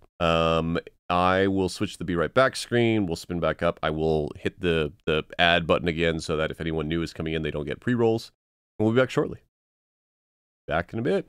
I will switch the Be Right Back screen. We'll spin back up. I will hit the add button again so that if anyone new is coming in, they don't get pre-rolls. And we'll be back shortly. Back in a bit.